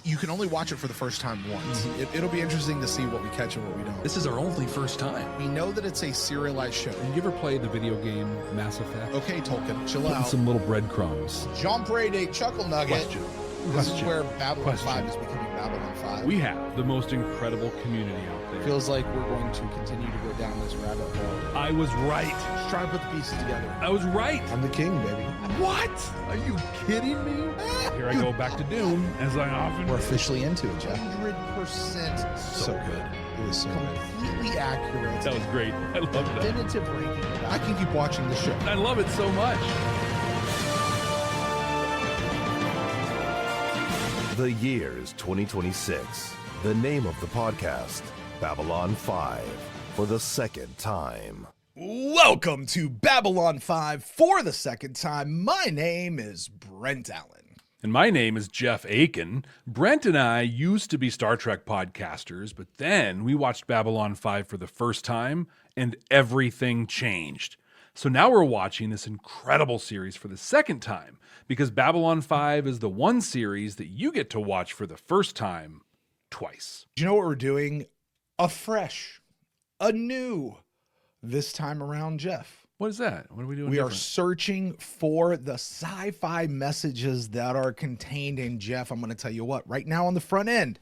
you can only watch it for the first time once. It'll be interesting to see what we catch and what we don't. This is our only first time. We know that it's a serialized show. Did you ever play the video game Mass Effect? Okay, Tolkien, chill Putting out. some little breadcrumbs. Jean Brede Chuckle Nugget. This is where Babylon Question. 5 is becoming Babylon 5. We have the most incredible community out there. Feels like we're going to continue to go down this rabbit hole. I was right. Just trying to put the pieces together. I was right. I'm the king, baby. What? Are you kidding me? Here I go back to Doom, as I often We're do. officially into it, Jeff. 100% so good. It was so good. Completely accurate. That was great. I love that. Definitive breaking. I can keep watching the show. I love it so much. The year is 2026. The name of the podcast, Babylon 5, for the second time. Welcome to Babylon 5 for the second time. My name is Brent Allen. And my name is Jeff Akin. Brent and I used to be Star Trek podcasters, but then we watched Babylon 5 for the first time, and everything changed. So now we're watching this incredible series for the second time, because Babylon 5 is the one series that you get to watch for the first time twice. Do you know what we're doing? Afresh, anew, this time around, Jeff. What is that? What are we doing? We are different? searching for the sci-fi messages that are contained in Jeff. I'm going to tell you what, right now on the front end,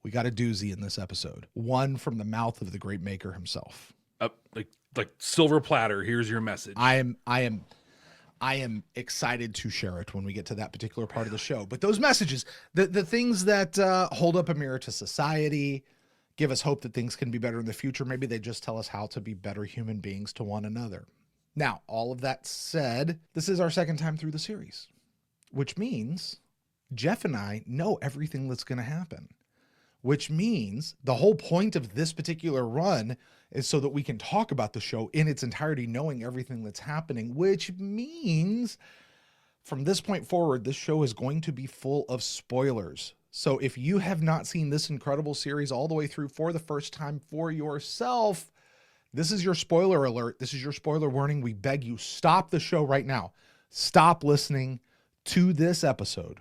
we got a doozy in this episode. One from the mouth of the great maker himself. Like silver platter. Here's your message. I am excited to share it when we get to that particular part of the show. But those messages, the things that hold up a mirror to society, give us hope that things can be better in the future. Maybe they just tell us how to be better human beings to one another. Now, all of that said, this is our second time through the series, which means Jeff and I know everything that's going to happen, which means the whole point of this particular run is so that we can talk about the show in its entirety, knowing everything that's happening, which means from this point forward, this show is going to be full of spoilers. So if you have not seen this incredible series all the way through for the first time for yourself, this is your spoiler alert. This is your spoiler warning. We beg you, stop the show right now. Stop listening to this episode.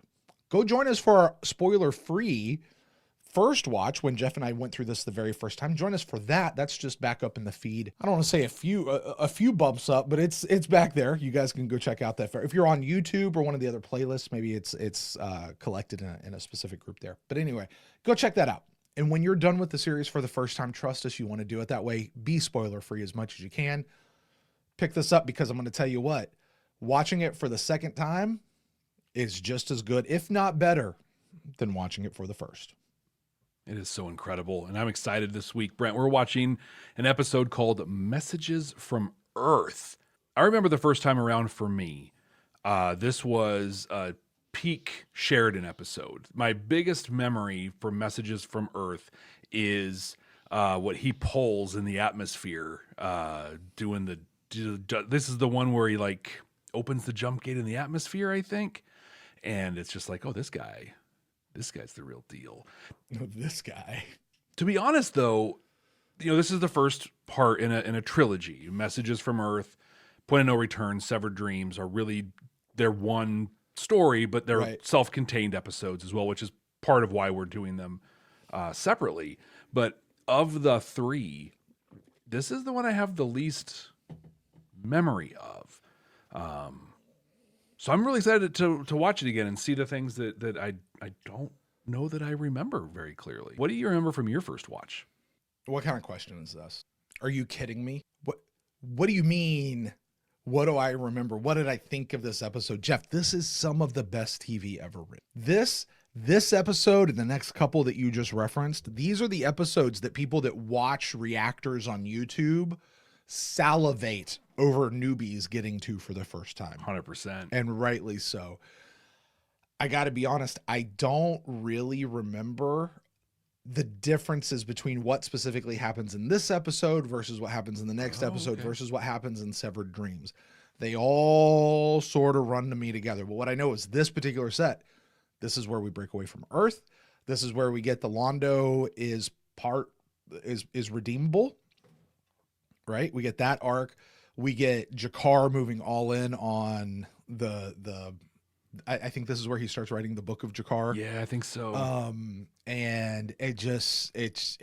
Go join us for our spoiler-free first watch when Jeff and I went through this the very first time. Join us for that. That's just back up in the feed. I don't want to say a few bumps up, but it's back there. You guys can go check out that. If you're on YouTube or one of the other playlists, maybe it's collected in a specific group there. But anyway, go check that out. And when you're done with the series for the first time, trust us, you want to do it that way. Be spoiler free as much as you can. Pick this up because I'm going to tell you what, watching it for the second time is just as good, if not better, than watching it for the first. It is so incredible. And I'm excited this week, Brent. We're watching an episode called Messages from Earth. I remember the first time around for me, this was a peak Sheridan episode. My biggest memory for Messages from Earth is what he pulls in the atmosphere, this is the one where he like opens the jump gate in the atmosphere, I think. And it's just like, oh, this guy's the real deal. This guy. To be honest, though, this is the first part in a trilogy. Messages from Earth, Point of No Return, Severed Dreams are really they're one story, but they're right. Self-contained episodes as well, which is part of why we're doing them separately. But of the three, this is the one I have the least memory of. So I'm really excited to watch it again and see the things that I don't know that I remember very clearly. What do you remember from your first watch? What kind of question is this? Are you kidding me? What do you mean? What do I remember? What did I think of this episode? Jeff, this is some of the best TV ever written. This episode and the next couple that you just referenced, these are the episodes that people that watch reactors on YouTube salivate over newbies getting to for the first time. 100%. And rightly so. I got to be honest, I don't really remember the differences between what specifically happens in this episode versus what happens in the next episode versus what happens in Severed Dreams. They all sort of run to me together. But what I know is this particular set, this is where we break away from Earth. This is where we get the Londo is redeemable, right? We get that arc. We get Jakar moving all in on the I think this is where he starts writing the Book of Jakar. Yeah, I think so. And it's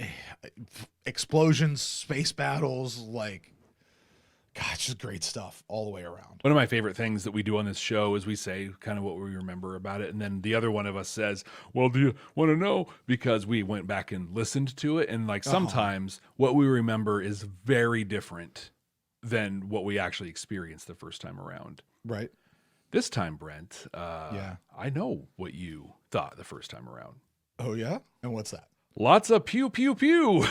explosions, space battles, like, gosh, just great stuff all the way around. One of my favorite things that we do on this show is we say kind of what we remember about it. And then the other one of us says, well, do you want to know? Because we went back and listened to it. And like sometimes what we remember is very different than what we actually experienced the first time around. Right. This time, Brent, I know what you thought the first time around. Oh, yeah? And what's that? Lots of pew, pew, pew.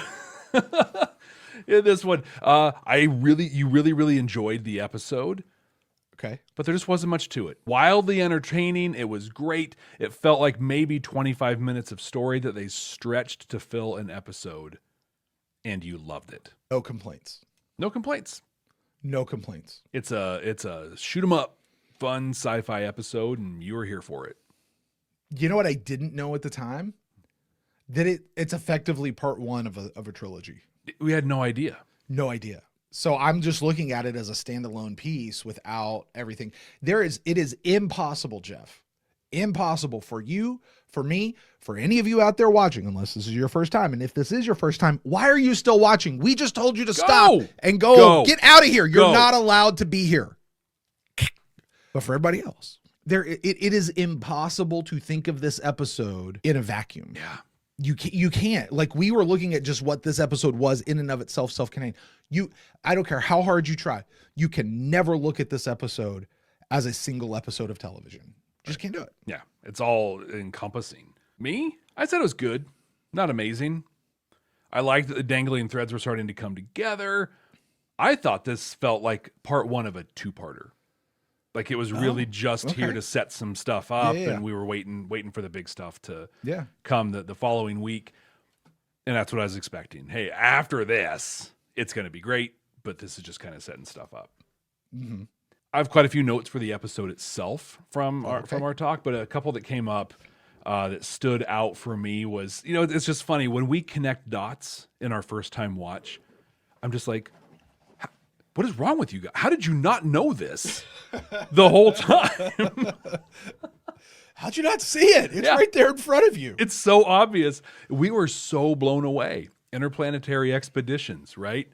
In this one, you really enjoyed the episode. Okay. But there just wasn't much to it. Wildly entertaining. It was great. It felt like maybe 25 minutes of story that they stretched to fill an episode. And you loved it. No complaints. No complaints. No complaints. It's a shoot 'em up, fun sci-fi episode, and you were here for it. You know what I didn't know at the time? That it's effectively part one of a trilogy. We had no idea. No idea. So I'm just looking at it as a standalone piece without everything. It is impossible, Jeff. Impossible for you, for me, for any of you out there watching, unless this is your first time. And if this is your first time, why are you still watching? We just told you to stop and go. Get out of here. You're not allowed to be here. But for everybody else, it is impossible to think of this episode in a vacuum. Yeah. You can't. Like, we were looking at just what this episode was in and of itself, self-contained. I don't care how hard you try. You can never look at this episode as a single episode of television. Just can't do it. Yeah. It's all encompassing. Me? I said it was good. Not amazing. I liked that the dangling threads were starting to come together. I thought this felt like part one of a two-parter. Like it was really just here to set some stuff up, and we were waiting for the big stuff to come the following week. And that's what I was expecting. Hey, after this, it's going to be great, but this is just kind of setting stuff up. Mm-hmm. I have quite a few notes for the episode itself from our talk, but a couple that came up that stood out for me was, it's just funny. When we connect dots in our first time watch, I'm just like, what is wrong with you guys? How did you not know this the whole time? How'd you not see it? It's right there in front of you. It's so obvious. We were so blown away. Interplanetary expeditions, right?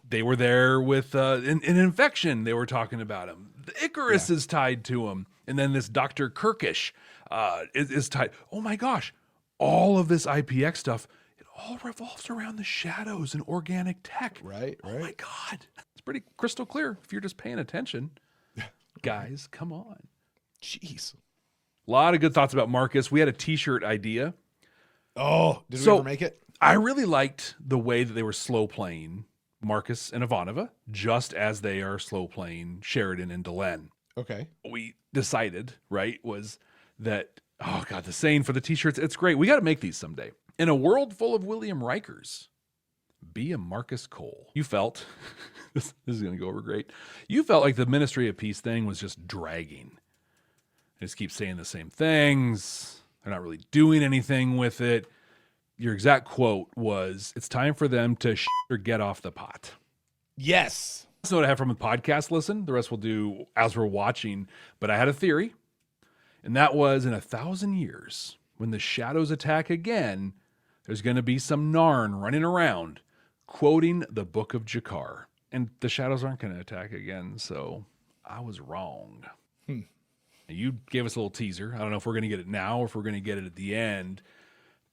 They were there with an infection. They were talking about him. The Icarus is tied to him. And then this Dr. Kirkish is tied. Oh my gosh. All of this IPX stuff, it all revolves around the shadows and organic tech. Right. Oh my God. It's pretty crystal clear if you're just paying attention. Guys, come on. Jeez. A lot of good thoughts about Marcus. We had a t-shirt idea. Oh, did we ever make it? I really liked the way that they were slow playing Marcus and Ivanova, just as they are slow playing Sheridan and Delenn. Okay. What we decided, right, was that, oh God, the saying for the t-shirts, it's great. We got to make these someday. In a world full of William Rikers, be a Marcus Cole. You felt, this is going to go over great. You felt like the Ministry of Peace thing was just dragging. They just keep saying the same things. They're not really doing anything with it. Your exact quote was, it's time for them to or get off the pot. Yes. That's what I have from a podcast listen. The rest we'll do as we're watching. But I had a theory, and that was in 1,000 years, when the shadows attack again, there's going to be some Narn running around quoting the Book of Jakar. And the shadows aren't going to attack again, so I was wrong. You gave us a little teaser. I don't know if we're going to get it now or if we're going to get it at the end.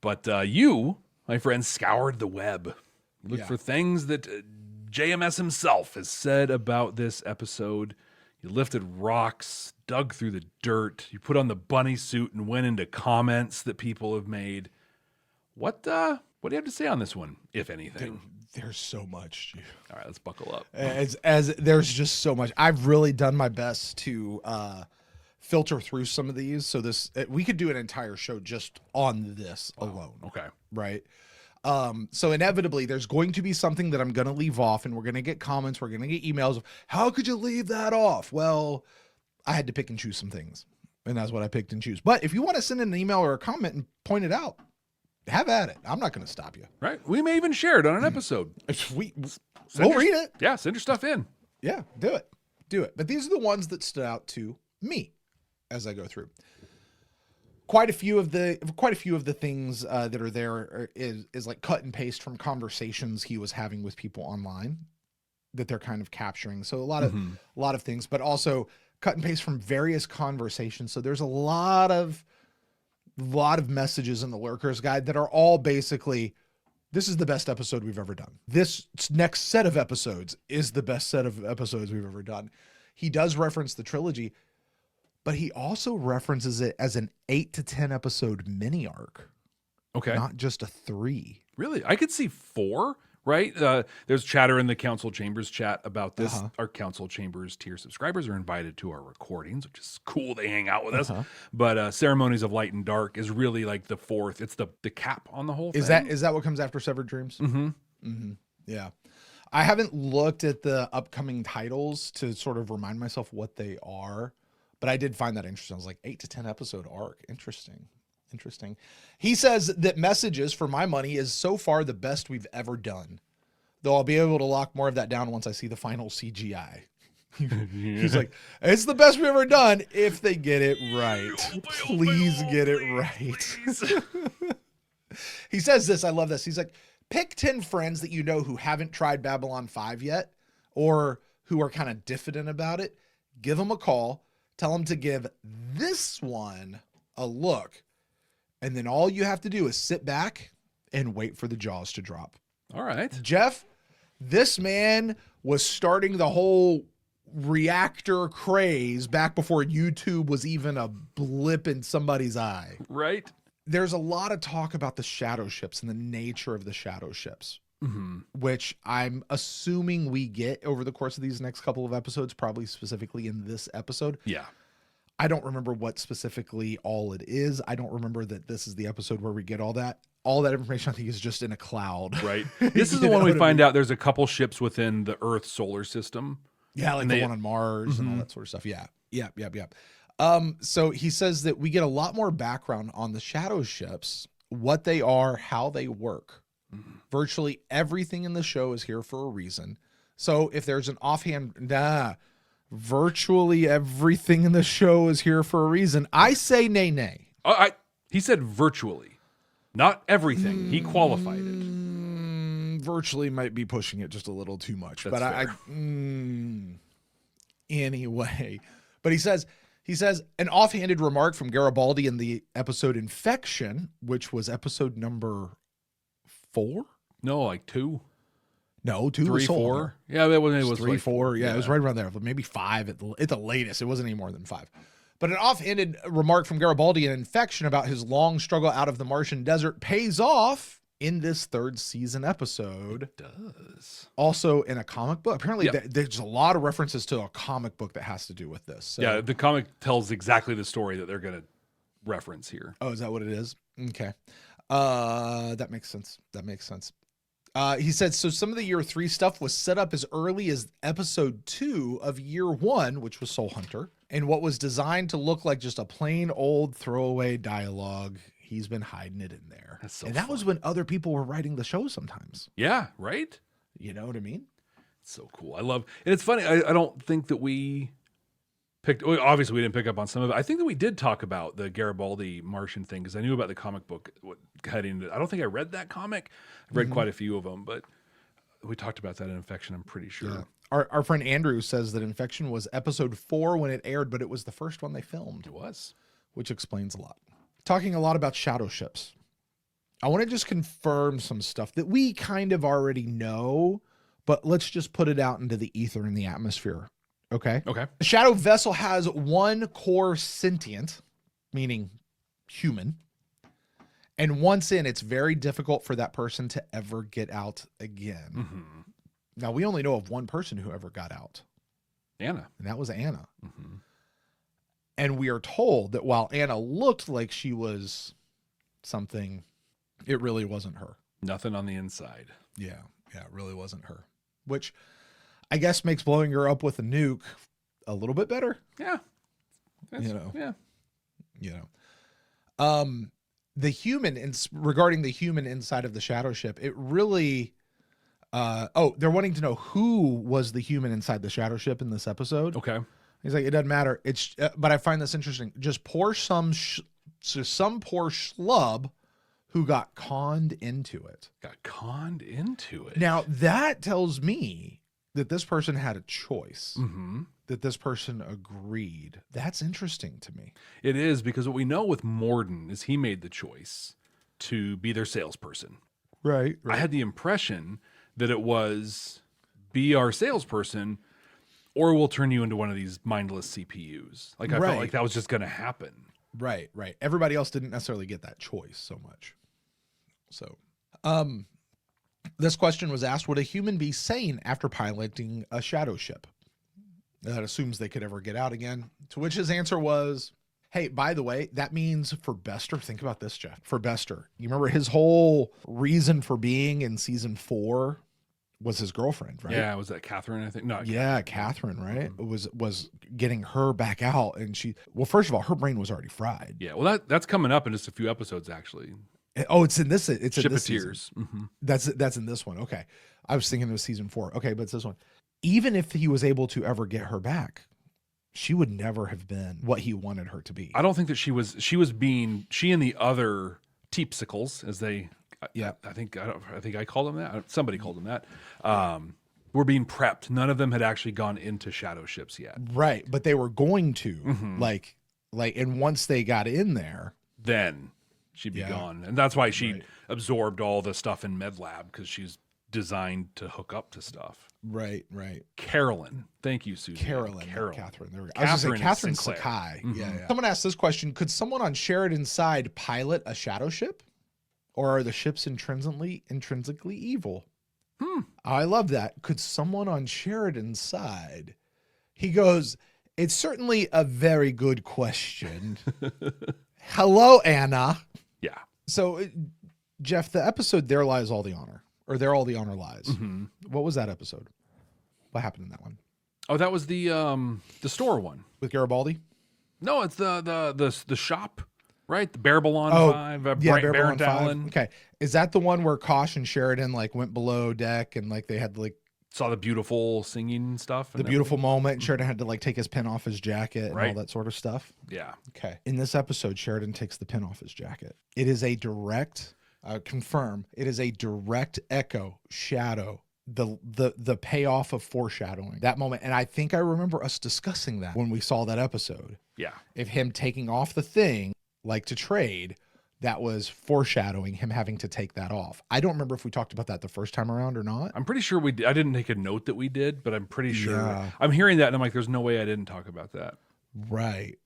But you, my friend, scoured the web. Looked for things that JMS himself has said about this episode. You lifted rocks, dug through the dirt. You put on the bunny suit and went into comments that people have made. What do you have to say on this one, if anything? There's so much. All right, let's buckle up. As there's just so much. I've really done my best to filter through some of these. So we could do an entire show just on this alone. Okay. Right. So inevitably there's going to be something that I'm going to leave off, and we're going to get comments. We're going to get emails of, how could you leave that off? Well, I had to pick and choose some things, and that's what I picked and choose. But if you want to send an email or a comment and point it out, have at it. I'm not going to stop you. Right. We may even share it on an episode. We'll read it. Yeah. Send your stuff in. Yeah, do it. But these are the ones that stood out to me as I go through. Quite a few of the things that are there is like cut and paste from conversations he was having with people online that they're kind of capturing. So a lot of things, but also cut and paste from various conversations. So there's a lot of messages in the Lurker's Guide that are all basically, this is the best episode we've ever done. This next set of episodes is the best set of episodes we've ever done. He does reference the trilogy, but he also references it as an 8 to 10 episode mini arc. Okay. Not just a 3. Really? I could see 4, right? There's chatter in the Council Chambers chat about this. Our Council Chambers tier subscribers are invited to our recordings, which is cool. They hang out with us. But Ceremonies of Light and Dark is really like the 4th. It's the cap on the whole thing. Is that what comes after Severed Dreams? Yeah. I haven't looked at the upcoming titles to sort of remind myself what they are, but I did find that interesting. I was like, 8 to 10 episode arc. Interesting. He says that Messages, for my money, is so far the best we've ever done. Though I'll be able to lock more of that down once I see the final CGI. He's like, it's the best we've ever done if they get it right. Please get it right. He says this, I love this. He's like, pick 10 friends that you know who haven't tried Babylon 5 yet, or who are kind of diffident about it. Give them a call. Tell them to give this one a look. And then all you have to do is sit back and wait for the jaws to drop. All right. Jeff, this man was starting the whole reactor craze back before YouTube was even a blip in somebody's eye. Right. There's a lot of talk about the shadow ships and the nature of the shadow ships, which I'm assuming we get over the course of these next couple of episodes, probably specifically in this episode. Yeah. I don't remember what specifically all it is. I don't remember that this is the episode where we get all that. All that information, I think, is just in a cloud. Right. This is the one we find out there's a couple ships within the Earth solar system. Yeah, like the one on Mars and all that sort of stuff. Yeah. So he says that we get a lot more background on the shadow ships, what they are, how they work. Virtually everything in the show is here for a reason. So if there's an offhand, virtually everything in the show is here for a reason. I say nay. He said virtually, not everything. He qualified it. Virtually might be pushing it just a little too much. That's but anyway. But he says an offhanded remark from Garibaldi in the episode Infection, which was episode number 4. No, like 2. No, 2 3, was 4. Yeah, it was 3, like 4. Yeah, it was right around there. But maybe 5 at the latest. It wasn't any more than 5. But an offhanded remark from Garibaldi in Infection about his long struggle out of the Martian desert pays off in this 3rd season episode. It does. Also in a comic book. Apparently there's a lot of references to a comic book that has to do with this. So. Yeah, the comic tells exactly the story that they're going to reference here. Oh, is that what it is? Okay. That makes sense. He said, so some of the year 3 stuff was set up as early as episode 2 of year 1, which was Soul Hunter, and what was designed to look like just a plain old throwaway dialogue. He's been hiding it in there. That's so and that fun. was when other people were writing the show sometimes. Yeah, right? You know what I mean? It's so cool. I love, and it's funny. I don't think that we obviously we didn't pick up on some of it. I think that we did talk about the Garibaldi Martian thing because I knew about the comic book heading into, I don't think I read that comic. I've read quite a few of them, but we talked about that in Infection, I'm pretty sure. Yeah. Our friend Andrew says that Infection was episode 4 when it aired, but it was the first one they filmed. It was. Which explains a lot. Talking a lot about shadow ships. I want to just confirm some stuff that we kind of already know, but let's just put it out into the ether and the atmosphere. Okay? Okay. The shadow vessel has one core sentient, meaning human. And once in, it's very difficult for that person to ever get out again. Mm-hmm. Now, we only know of one person who ever got out. Anna. And that was Anna. Mm-hmm. And we are told that while Anna looked like she was something, it really wasn't her. Nothing on the inside. Yeah, it really wasn't her. Which I guess makes blowing her up with a nuke a little bit better. Yeah. Yeah. The human, regarding the human inside of the shadow ship, it really... they're wanting to know who was the human inside the shadow ship in this episode. Okay. He's like, it doesn't matter. It's, but I find this interesting. Just some poor schlub who got conned into it. Got conned into it. Now that tells me that this person had a choice. Mm-hmm. That this person agreed. That's interesting to me. It is, because what we know with Morden is he made the choice to be their salesperson. Right. I had the impression that it was be our salesperson, or we'll turn you into one of these mindless CPUs. Like I felt like that was just going to happen. Right. Everybody else didn't necessarily get that choice so much. So, this question was asked, would a human be sane after piloting a shadow ship? That assumes they could ever get out again. To which his answer was, hey, by the way, that means for Bester, think about this, Jeff. For Bester, you remember his whole reason for being in season 4 was his girlfriend, right? Yeah, was that Catherine, I think? No. Yeah, Catherine, right? It was getting her back out. And well, first of all, her brain was already fried. Yeah, well, that's coming up in just a few episodes, actually. Oh, it's in this. It's Ship in this of Tears. Mm-hmm. That's in this one. Okay. I was thinking it was season 4. Okay, but it's this one. Even if he was able to ever get her back, she would never have been what he wanted her to be. I don't think that she and the other teepsicles, as they, I think I called them that. Somebody called them that. Were being prepped. None of them had actually gone into shadow ships yet. Right. But they were going to, like, and once they got in there, then she'd be gone. And that's why she absorbed all the stuff in med lab, because she's designed to hook up to stuff. Right. Carolyn. Thank you, Susan. Catherine. There we go. Catherine I was going to say Catherine Sinclair. Sakai. Mm-hmm. Yeah. Someone asked this question. Could someone on Sheridan's side pilot a shadow ship? Or are the ships intrinsically evil? I love that. Could someone on Sheridan's side? He goes, it's certainly a very good question. Hello, Anna. Yeah. So, Jeff, the episode There Lies All the Honor. Or There All the Honor Lies. Mm-hmm. What was that episode? What happened in that one? Oh, that was the store one. With Garibaldi? No, it's the shop, right? The Babylon 5. Yeah, Babylon 5. Allen. Okay. Is that the one where Kosh and Sheridan went below deck and they had saw the beautiful singing stuff? The beautiful moment. And Sheridan had to take his pin off his jacket and all that sort of stuff? Yeah. Okay. In this episode, Sheridan takes the pin off his jacket. It is a direct... confirm it is a direct echo shadow the payoff of foreshadowing that moment. And I think I remember us discussing that when we saw that episode. Yeah. If him taking off the thing to trade, that was foreshadowing him having to take that off. I don't remember if we talked about that the first time around or not. I'm pretty sure I didn't take a note that we did, but I'm pretty sure. Yeah. I'm hearing that and I'm like, there's no way I didn't talk about that. Right.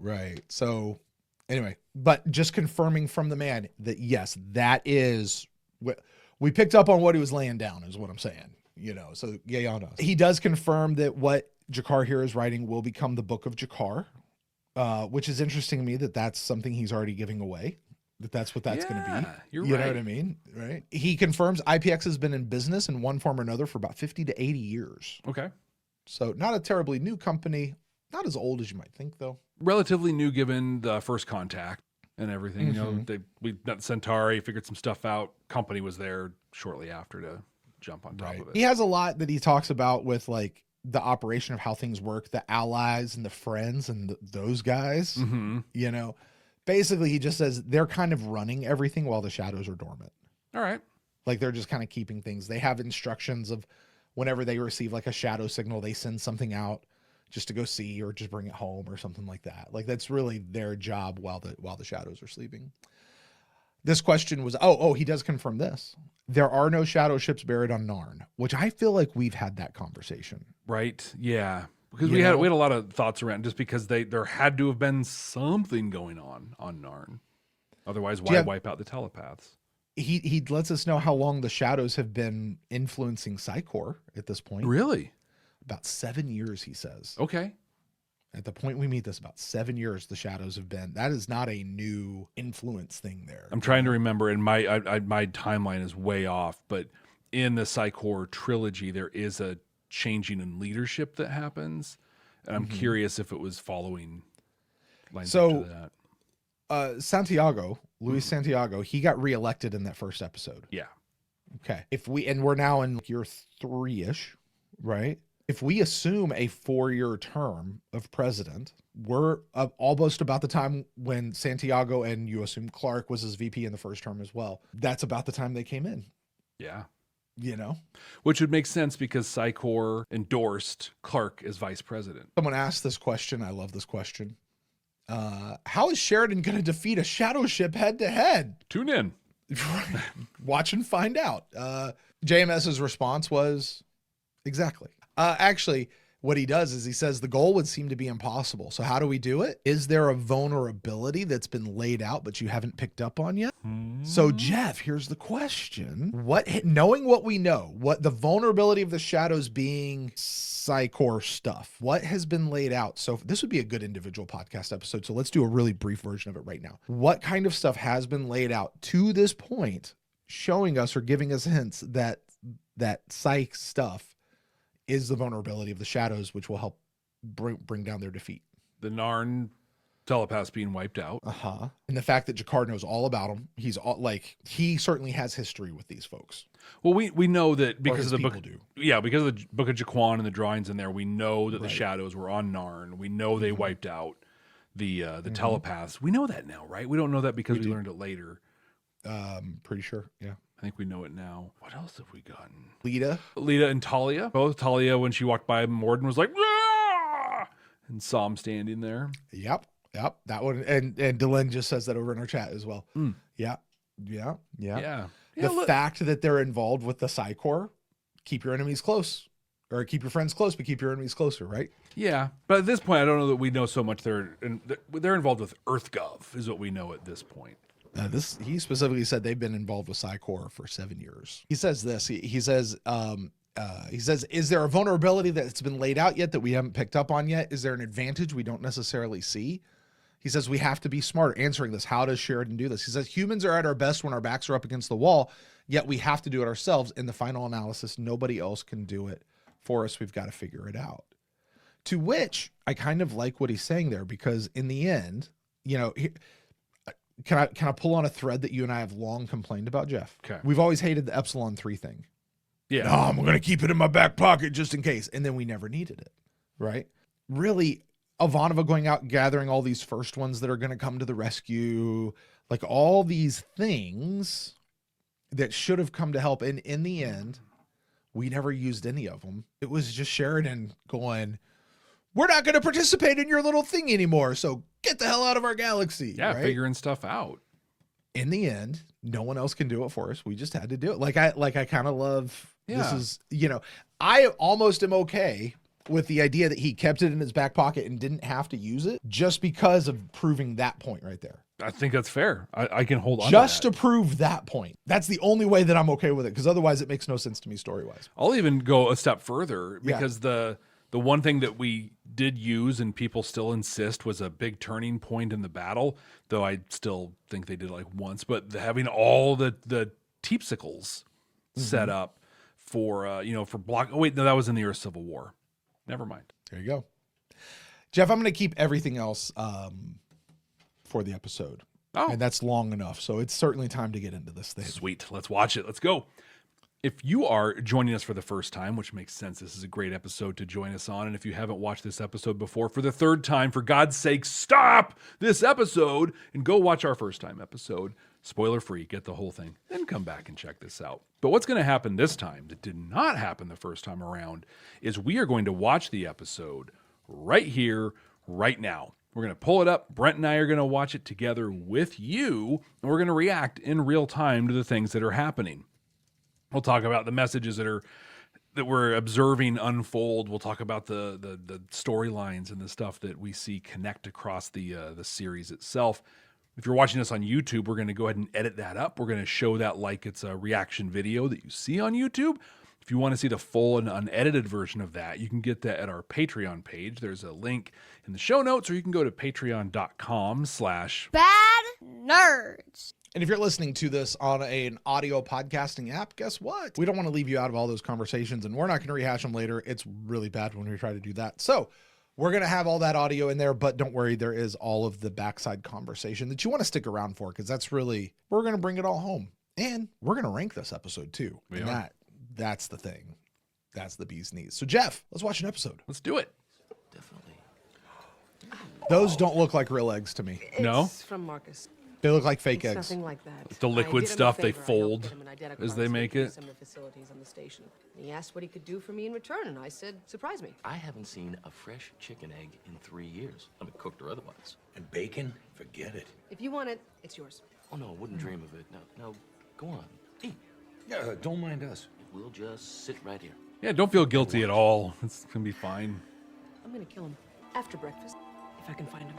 So anyway, but just confirming from the man that yes, that is what we picked up on what he was laying down is what I'm saying, so yay on us. He does confirm that what G'Kar here is writing will become the Book of G'Kar, which is interesting to me that that's something he's already giving away, that's what that's going to be. You're you right. know what I mean? Right. He confirms IPX has been in business in one form or another for about 50 to 80 years. Okay. So not a terribly new company, not as old as you might think though. Relatively new given the First Contact and everything. Mm-hmm. We met Centauri, figured some stuff out. Company was there shortly after to jump on top of it. He has a lot that he talks about with the operation of how things work, the allies and the friends and those guys. Mm-hmm. Basically he just says they're kind of running everything while the shadows are dormant. All right. They're just kind of keeping things. They have instructions of whenever they receive a shadow signal, they send something out just to go see or just bring it home or something like that. That's really their job while the shadows are sleeping. This question was, he does confirm this. There are no shadow ships buried on Narn, which I feel like we've had that conversation. Right. Yeah. Because we had a lot of thoughts around just because there had to have been something going on Narn. Otherwise, why wipe out the telepaths? He lets us know how long the shadows have been influencing Psychor at this point. Really? About 7 years, he says. Okay. At the point we meet this, about 7 years the shadows have been. That is not a new influence thing there. I'm trying to remember, and my timeline is way off, but in the Psychor trilogy, there is a changing in leadership that happens, and I'm curious if it was following lines up to that. Santiago, Luis Santiago, he got reelected in that first episode. Yeah. Okay. We're now in year 3-ish, right? if we assume a 4-year term of president, we're almost about the time when Santiago and you assume Clark was his VP in the first term as well. That's about the time they came in. Yeah. You know? Which would make sense because Psychor endorsed Clark as vice president. Someone asked this question. I love this question. How is Sheridan going to defeat a shadow ship head to head? Tune in. Watch and find out. JMS's response was exactly. Actually, what he does is he says the goal would seem to be impossible. So how do we do it? Is there a vulnerability that's been laid out but you haven't picked up on yet? So Jeff, here's the question. Knowing what we know, what the vulnerability of the shadows being Psychor stuff, what has been laid out? So this would be a good individual podcast episode. So let's do a really brief version of it right now. What kind of stuff has been laid out to this point, showing us or giving us hints that Psych stuff is the vulnerability of the shadows, which will help bring down their defeat. The Narn telepaths being wiped out. And the fact that Jakar knows all about them. He certainly has history with these folks. Well, we know that because of the book. Do. Yeah, because of the Book of Jaquan and the drawings in there, we know that the shadows were on Narn. We know they wiped out the telepaths. We know that now, right? We don't know that because we learned it later. Pretty sure. Yeah. I think we know it now. What else have we gotten? Lita and Talia. Both Talia, when she walked by Morden, was like, "Rah!" And saw him standing there. Yep. That one. And Dylan just says that over in our chat as well. Yeah. The fact that they're involved with the Psychor, keep your enemies close. Or keep your friends close, but keep your enemies closer, right? Yeah. But at this point, I don't know that we know so much. They're involved with EarthGov, is what we know at this point. He specifically said they've been involved with Psychor for 7 years. He says this. He says, is there a vulnerability that's been laid out yet that we haven't picked up on yet? Is there an advantage we don't necessarily see? He says we have to be smart answering this. How does Sheridan do this? He says humans are at our best when our backs are up against the wall, yet we have to do it ourselves. In the final analysis, nobody else can do it for us. We've got to figure it out. To which I kind of like what he's saying there, because in the end, can I pull on a thread that you and I have long complained about, Jeff? Okay. We've always hated the Epsilon 3 thing. Yeah. No, I'm going to keep it in my back pocket just in case. And then we never needed it, right? Really, Ivanova going out, gathering all these first ones that are going to come to the rescue, like all these things that should have come to help. And in the end, we never used any of them. It was just Sheridan going, we're not going to participate in your little thing anymore. So get the hell out of our galaxy. Yeah, right? Figuring stuff out. In the end, no one else can do it for us. We just had to do it. Like I kind of love, This is, I almost am okay with the idea that he kept it in his back pocket and didn't have to use it just because of proving that point right there. I think that's fair. I can hold on just to to prove that point. That's the only way that I'm okay with it, because otherwise it makes no sense to me story-wise. I'll even go a step further, because the one thing that we did use and people still insist was a big turning point in the battle, though I still think they did like once, but having all the teepsicles set up for, for block. Oh, wait, no, that was in the Earth Civil War. Never mind. There you go. Jeff, I'm going to keep everything else for the episode. Oh. And that's long enough. So it's certainly time to get into this thing. Sweet. Let's watch it. Let's go. If you are joining us for the first time, which makes sense, this is a great episode to join us on. And if you haven't watched this episode before for the third time, for God's sake, stop this episode and go watch our first time episode. Spoiler free, get the whole thing, then come back and check this out. But what's going to happen this time that did not happen the first time around is we are going to watch the episode right here, right now. We're going to pull it up. Brent and I are going to watch it together with you, and we're going to react in real time to the things that are happening. We'll talk about the messages that we're observing unfold. We'll talk about the storylines and the stuff that we see connect across the series itself. If you're watching this on YouTube, we're going to go ahead and edit that up. We're going to show that like it's a reaction video that you see on YouTube. If you want to see the full and unedited version of that, you can get that at our Patreon page. There's a link in the show notes, or you can go to patreon.com/badnerds. And if you're listening to this on an audio podcasting app, guess what? We don't want to leave you out of all those conversations, and we're not going to rehash them later. It's really bad when we try to do that. So we're going to have all that audio in there, but don't worry, there is all of the backside conversation that you want to stick around for, because that's really, we're going to bring it all home. And we're going to rank this episode too. That's the thing. that's the bee's knees. So Jeff, let's watch an episode. Let's do it. Definitely. Those don't look like real eggs to me. No? It's from Marcus. They look like fake It's eggs. nothing like that. The liquid I did him a stuff they favor. I helped fold get him an identical as they parts make to it. Some of the facilities on the station. And he asked what he could do for me in return, and I said, surprise me. I haven't seen a fresh chicken egg in 3 years. I mean, cooked or otherwise. And bacon? Forget it. If you want it, it's yours. Oh, no, wouldn't dream of it. Now, go on. Eat. Yeah, don't mind us. We'll just sit right here. Yeah, don't feel guilty at all. It's going to be fine. I'm gonna kill him after breakfast, if I can find him.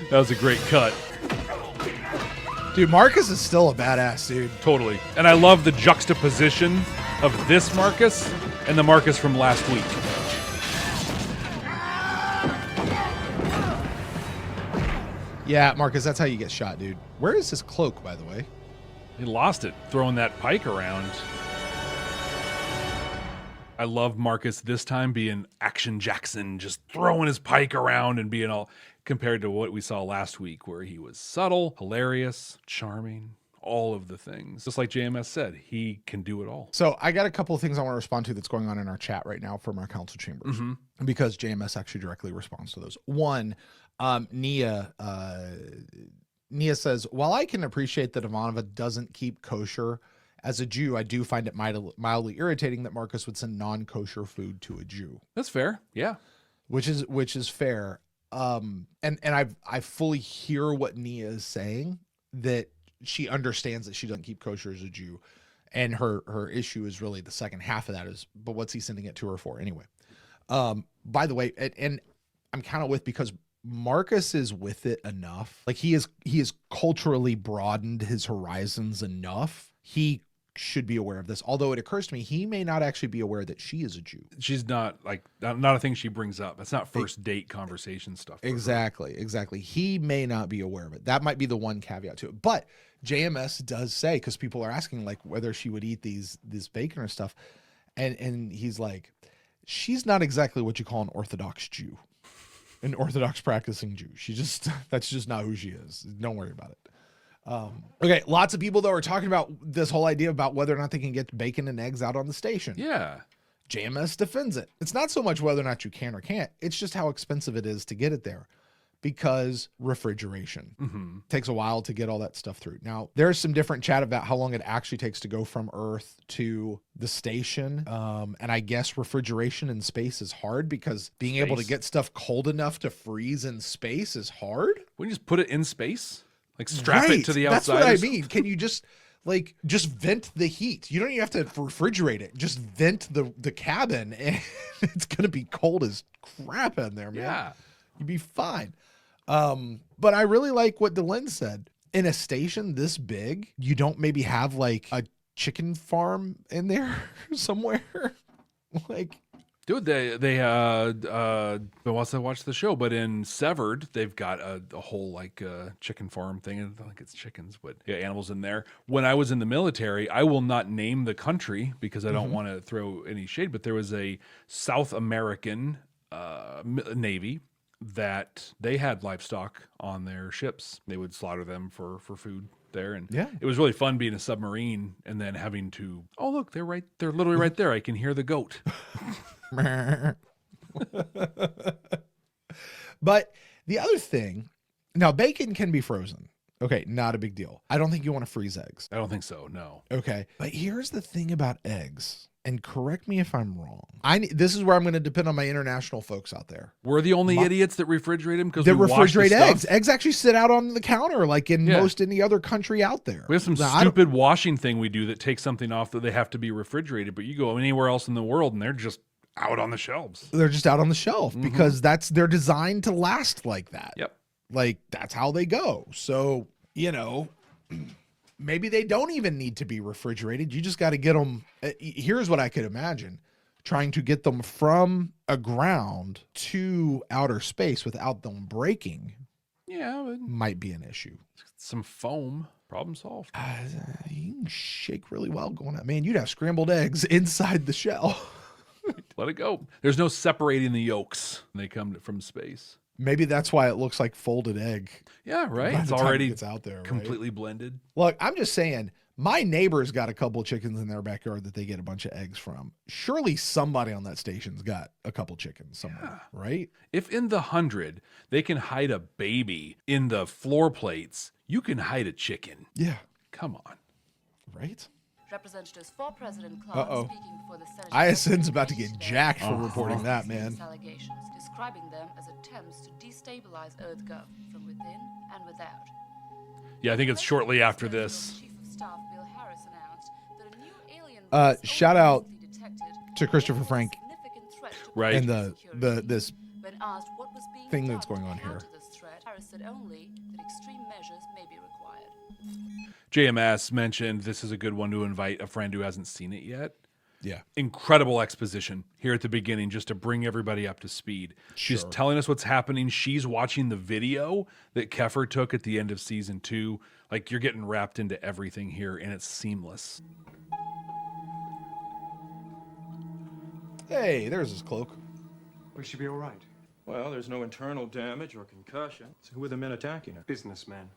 That was a great cut. Dude, Marcus is still a badass, dude. Totally. And I love the juxtaposition of this Marcus and the Marcus from last week. Yeah, Marcus, that's how you get shot, dude. Where is his cloak, by the way? He lost it throwing that pike around. I love Marcus this time being Action Jackson, just throwing his pike around and being all, compared to what we saw last week, where he was subtle, hilarious, charming, all of the things. Just like JMS said, he can do it all. So I got a couple of things I want to respond to that's going on in our chat right now from our council chambers, because JMS actually directly responds to those. One, Nia says, while I can appreciate that Ivanova doesn't keep kosher, as a Jew, I do find it mildly irritating that Marcus would send non-kosher food to a Jew. That's fair. Yeah. Which is fair. And I fully hear what Nia is saying, that she understands that she doesn't keep kosher as a Jew, and her issue is really the second half of that is, but what's he sending it to her for anyway? By the way, and I'm kind of with, because Marcus is with it enough. Like he is culturally broadened his horizons enough. He should be aware of this. Although it occurs to me, he may not actually be aware that she is a Jew. She's not not a thing she brings up. It's not first date conversation stuff. Exactly. He may not be aware of it. That might be the one caveat to it. But JMS does say, because people are asking like whether she would eat this bacon or stuff, and he's like, she's not exactly what you call an Orthodox Jew, an Orthodox practicing Jew. That's just not who she is. Don't worry about it. Okay, lots of people though are talking about this whole idea about whether or not they can get bacon and eggs out on the station. Yeah. JMS defends it. It's not so much whether or not you can or can't. It's just how expensive it is to get it there, because refrigeration takes a while to get all that stuff through. Now, there's some different chat about how long it actually takes to go from Earth to the station. And I guess refrigeration in space is hard, because being able to get stuff cold enough to freeze in space is hard. Wouldn't you just put it in space? Like strap it to the outside? That's what I mean. Can you just vent the heat? You don't even have to refrigerate it. Just vent the cabin, and it's going to be cold as crap in there, man. Yeah. You'd be fine. But I really like what Delin said. In a station this big, you don't maybe have like a chicken farm in there somewhere. Like, dude, they once I watched the show, but in Severed, they've got a whole like chicken farm thing. I don't think it's chickens, but yeah, animals in there. When I was in the military, I will not name the country because I don't want to throw any shade, but there was a South American Navy that they had livestock on their ships. They would slaughter them for food there, and yeah, it was really fun being a submarine and then having to, oh look, they're literally right there. I can hear the goat. But the other thing, now bacon can be frozen. Okay, not a big deal. I don't think you want to freeze eggs. I don't think so, no. Okay, but here's the thing about eggs, and correct me if I'm wrong. This is where I'm going to depend on my international folks out there. We're the only idiots that refrigerate them, because they we refrigerate eggs. Eggs actually sit out on the counter like in most any other country out there. We have some stupid washing thing we do that takes something off that they have to be refrigerated, but you go anywhere else in the world and they're just out on the shelves. They're just out on the shelf because they're designed to last like that. Yep. Like that's how they go. So, maybe they don't even need to be refrigerated. You just got to get them. Here's what I could imagine. Trying to get them from a ground to outer space without them breaking. Yeah. But might be an issue. Some foam. Problem solved. You can shake really well going out. Man, you'd have scrambled eggs inside the shell. Let it go. There's no separating the yolks when they come from space. Maybe that's why it looks like folded egg. Yeah, right. By It's the time already it gets out there, completely blended. Look, I'm just saying, My neighbor's got a couple chickens in their backyard that they get a bunch of eggs from. Surely somebody on that station's got a couple chickens somewhere, right? If in the 100 they can hide a baby in the floor plates, you can hide a chicken. Yeah. Come on. Right? Representatives for President Clark Uh-oh. speaking before the Senate. ISN's about to get jacked for reporting that, man. These allegations, describing them as attempts to destabilize EarthGov from within and without. Yeah, I think it's shortly after this. Chief of Staff Bill Harris announced that a new alien Shout out detected to Christopher Frank significant threat to Right. and this When asked what was being thing done that's going to on here. counter this threat, Harris said only that extreme measures may be required. JMS mentioned this is a good one to invite a friend who hasn't seen it yet. Yeah. Incredible exposition here at the beginning just to bring everybody up to speed. She's Sure. telling us what's happening. She's watching the video that Keffer took at the end of season 2. Like, you're getting wrapped into everything here, and it's seamless. Hey, there's his cloak. We should be all right. Well, there's no internal damage or concussion. So who are the men attacking her? Businessmen,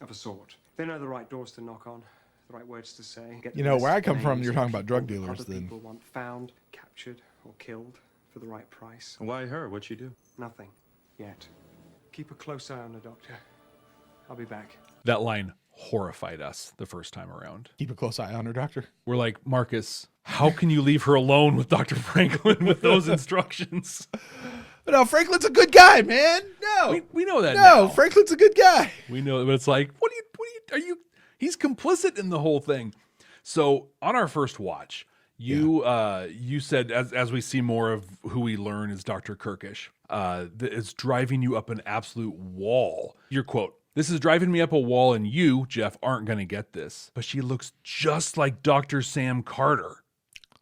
of a sort. They know the right doors to knock on, the right words to say. Get You the know, list where I of come from, names you're of talking about drug people dealers, other then. people want found, captured, or killed for the right price. Why her? What'd she do? Nothing. Yet. Keep a close eye on the doctor. I'll be back. That line horrified us the first time around. Keep a close eye on her, Doctor. We're like, Marcus, how can you leave her alone with Dr. Franklin with those instructions? No, Franklin's a good guy, man. No. We know that No, now. Franklin's a good guy. We know, but it's like, he's complicit in the whole thing. So on our first watch, you said, as we see more of who we learn is Dr. Kirkish, that it's driving you up an absolute wall. Your quote, "This is driving me up a wall and you, Jeff, aren't going to get this." But she looks just like Dr. Sam Carter,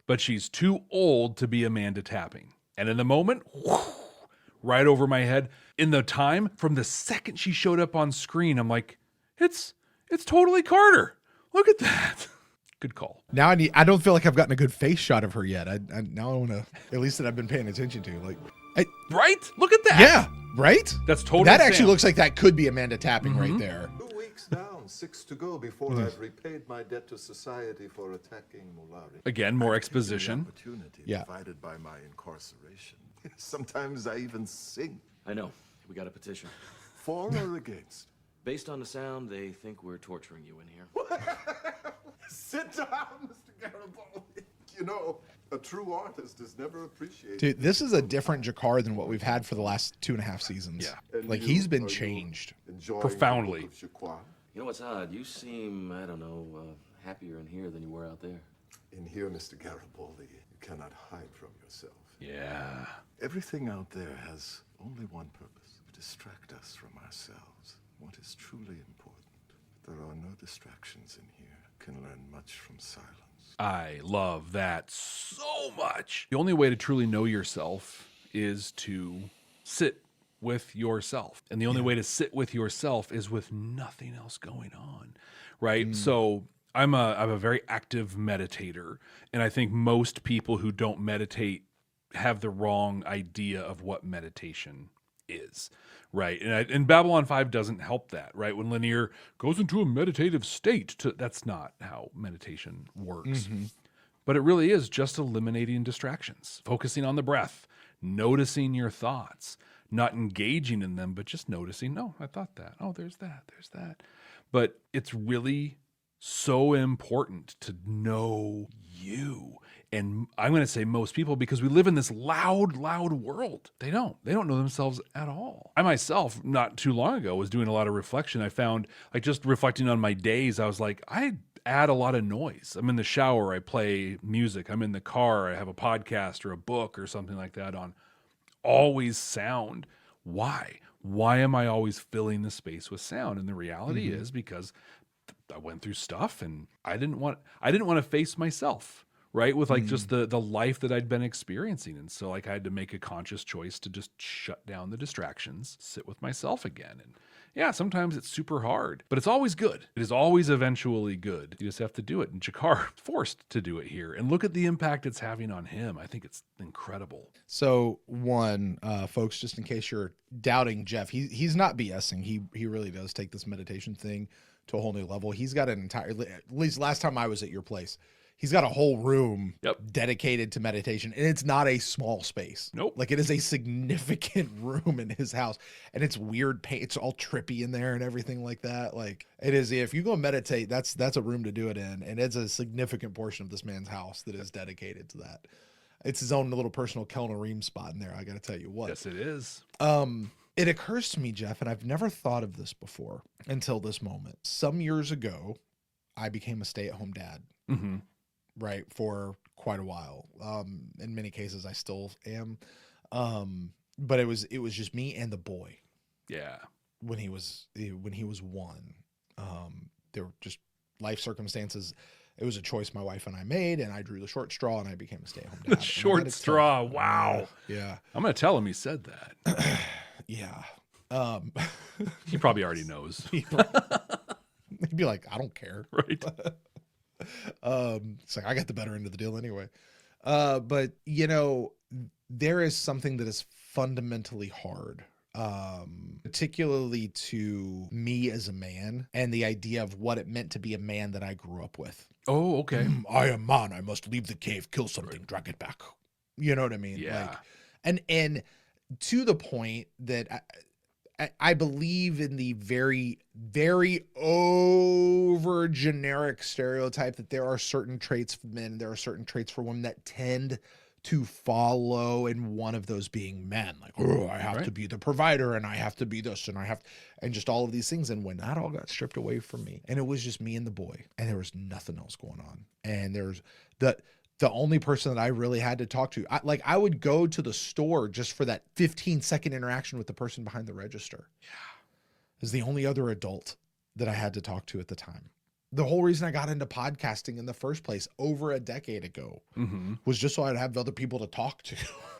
but she's too old to be Amanda Tapping. And in the moment, right over my head, in the time, from the second she showed up on screen, I'm like, it's totally Carter. Look at that. Good call. Now I don't feel like I've gotten a good face shot of her yet. I now I want to, at least that I've been paying attention to. Like, Right? Look at that. yeah, right? That's totally That actually Sam. looks like that could be Amanda Tapping right there. 2 weeks down, 6 to go before I've repaid my debt to society for attacking Mulari. Again, more exposition. Opportunity Yeah. provided by my incarceration. Sometimes I even sing. I know. We got a petition. For or against? Based on the sound, they think we're torturing you in here. Sit down, Mr. Garibaldi. You know, a true artist is never appreciated. Dude, this is a different Jakar than what we've had for the last 2.5 seasons. Yeah. And Like, you, he's been are you changed. enjoying Profoundly. the look of Chicois? You know what's odd? You seem, I don't know, happier in here than you were out there. In here, Mr. Garibaldi, you cannot hide from yourself. Yeah. Everything out there has only one purpose: to distract us from ourselves. What is truly important. There are no distractions in here. Can learn much from silence. I love that so much. The only way to truly know yourself is to sit with yourself. And the only way to sit with yourself is with nothing else going on, right? So I'm a very active meditator, and I think most people who don't meditate have the wrong idea of what meditation is, right? And Babylon 5 doesn't help that, right? When Lanier goes into a meditative state, that's not how meditation works. But it really is just eliminating distractions, focusing on the breath, noticing your thoughts, not engaging in them, but just noticing, no, I thought that. Oh, there's that. But it's really so important to know you. And I'm going to say most people, because we live in this loud world. They don't know themselves at all. I myself, not too long ago, was doing a lot of reflection. I found, like, just reflecting on my days, I was like, I add a lot of noise. I'm in the shower, I play music. I'm in the car, I have a podcast or a book or something like that on. Always sound. Why? Why am I always filling the space with sound? And the reality is because I went through stuff and I didn't want to face myself, right? With like just the life that I'd been experiencing. And so like I had to make a conscious choice to just shut down the distractions, sit with myself again. And yeah, sometimes it's super hard, but it's always good. It is always eventually good. You just have to do it. And Jakar forced to do it here. And look at the impact it's having on him. I think it's incredible. So one, folks, just in case you're doubting Jeff, he's not BSing. He really does take this meditation thing to a whole new level. He's got an entire, at least last time I was at your place, he's got a whole room dedicated to meditation, and it's not a small space. Nope. Like, it is a significant room in his house, and it's weird paint. It's all trippy in there and everything like that. Like, it is, if you go meditate, that's a room to do it in, and it's a significant portion of this man's house that is dedicated to that. It's his own little personal Kelner Ream spot in there. I got to tell you what. Yes, it is. It occurs to me, Jeff, and I've never thought of this before until this moment. Some years ago, I became a stay-at-home dad. Mm-hmm. Right, for quite a while. In many cases, I still am. But it was just me and the boy. Yeah. When he was one, there were just life circumstances. It was a choice my wife and I made, and I drew the short straw, and I became a stay-at-home dad. The short straw. Wow. Yeah. I'm gonna tell him he said that. Yeah. He probably already knows. He'd be like, I don't care. Right. It's like, I got the better end of the deal anyway. But there is something that is fundamentally hard, particularly to me as a man, and the idea of what it meant to be a man that I grew up with. Oh, okay. I am man. I must leave the cave, kill something, drag it back. You know what I mean? Yeah. Like, and to the point that I believe in the very, very over generic stereotype that there are certain traits for men, there are certain traits for women that tend to follow in one of those being men. Like, oh, I have to be the provider, and I have to be this, and just all of these things. And when that all got stripped away from me, and it was just me and the boy, and there was nothing else going on. And there's the only person that I really had to talk to, I would go to the store just for that 15-second interaction with the person behind the register. Yeah. Is the only other adult that I had to talk to at the time. The whole reason I got into podcasting in the first place over a decade ago was just so I'd have other people to talk to.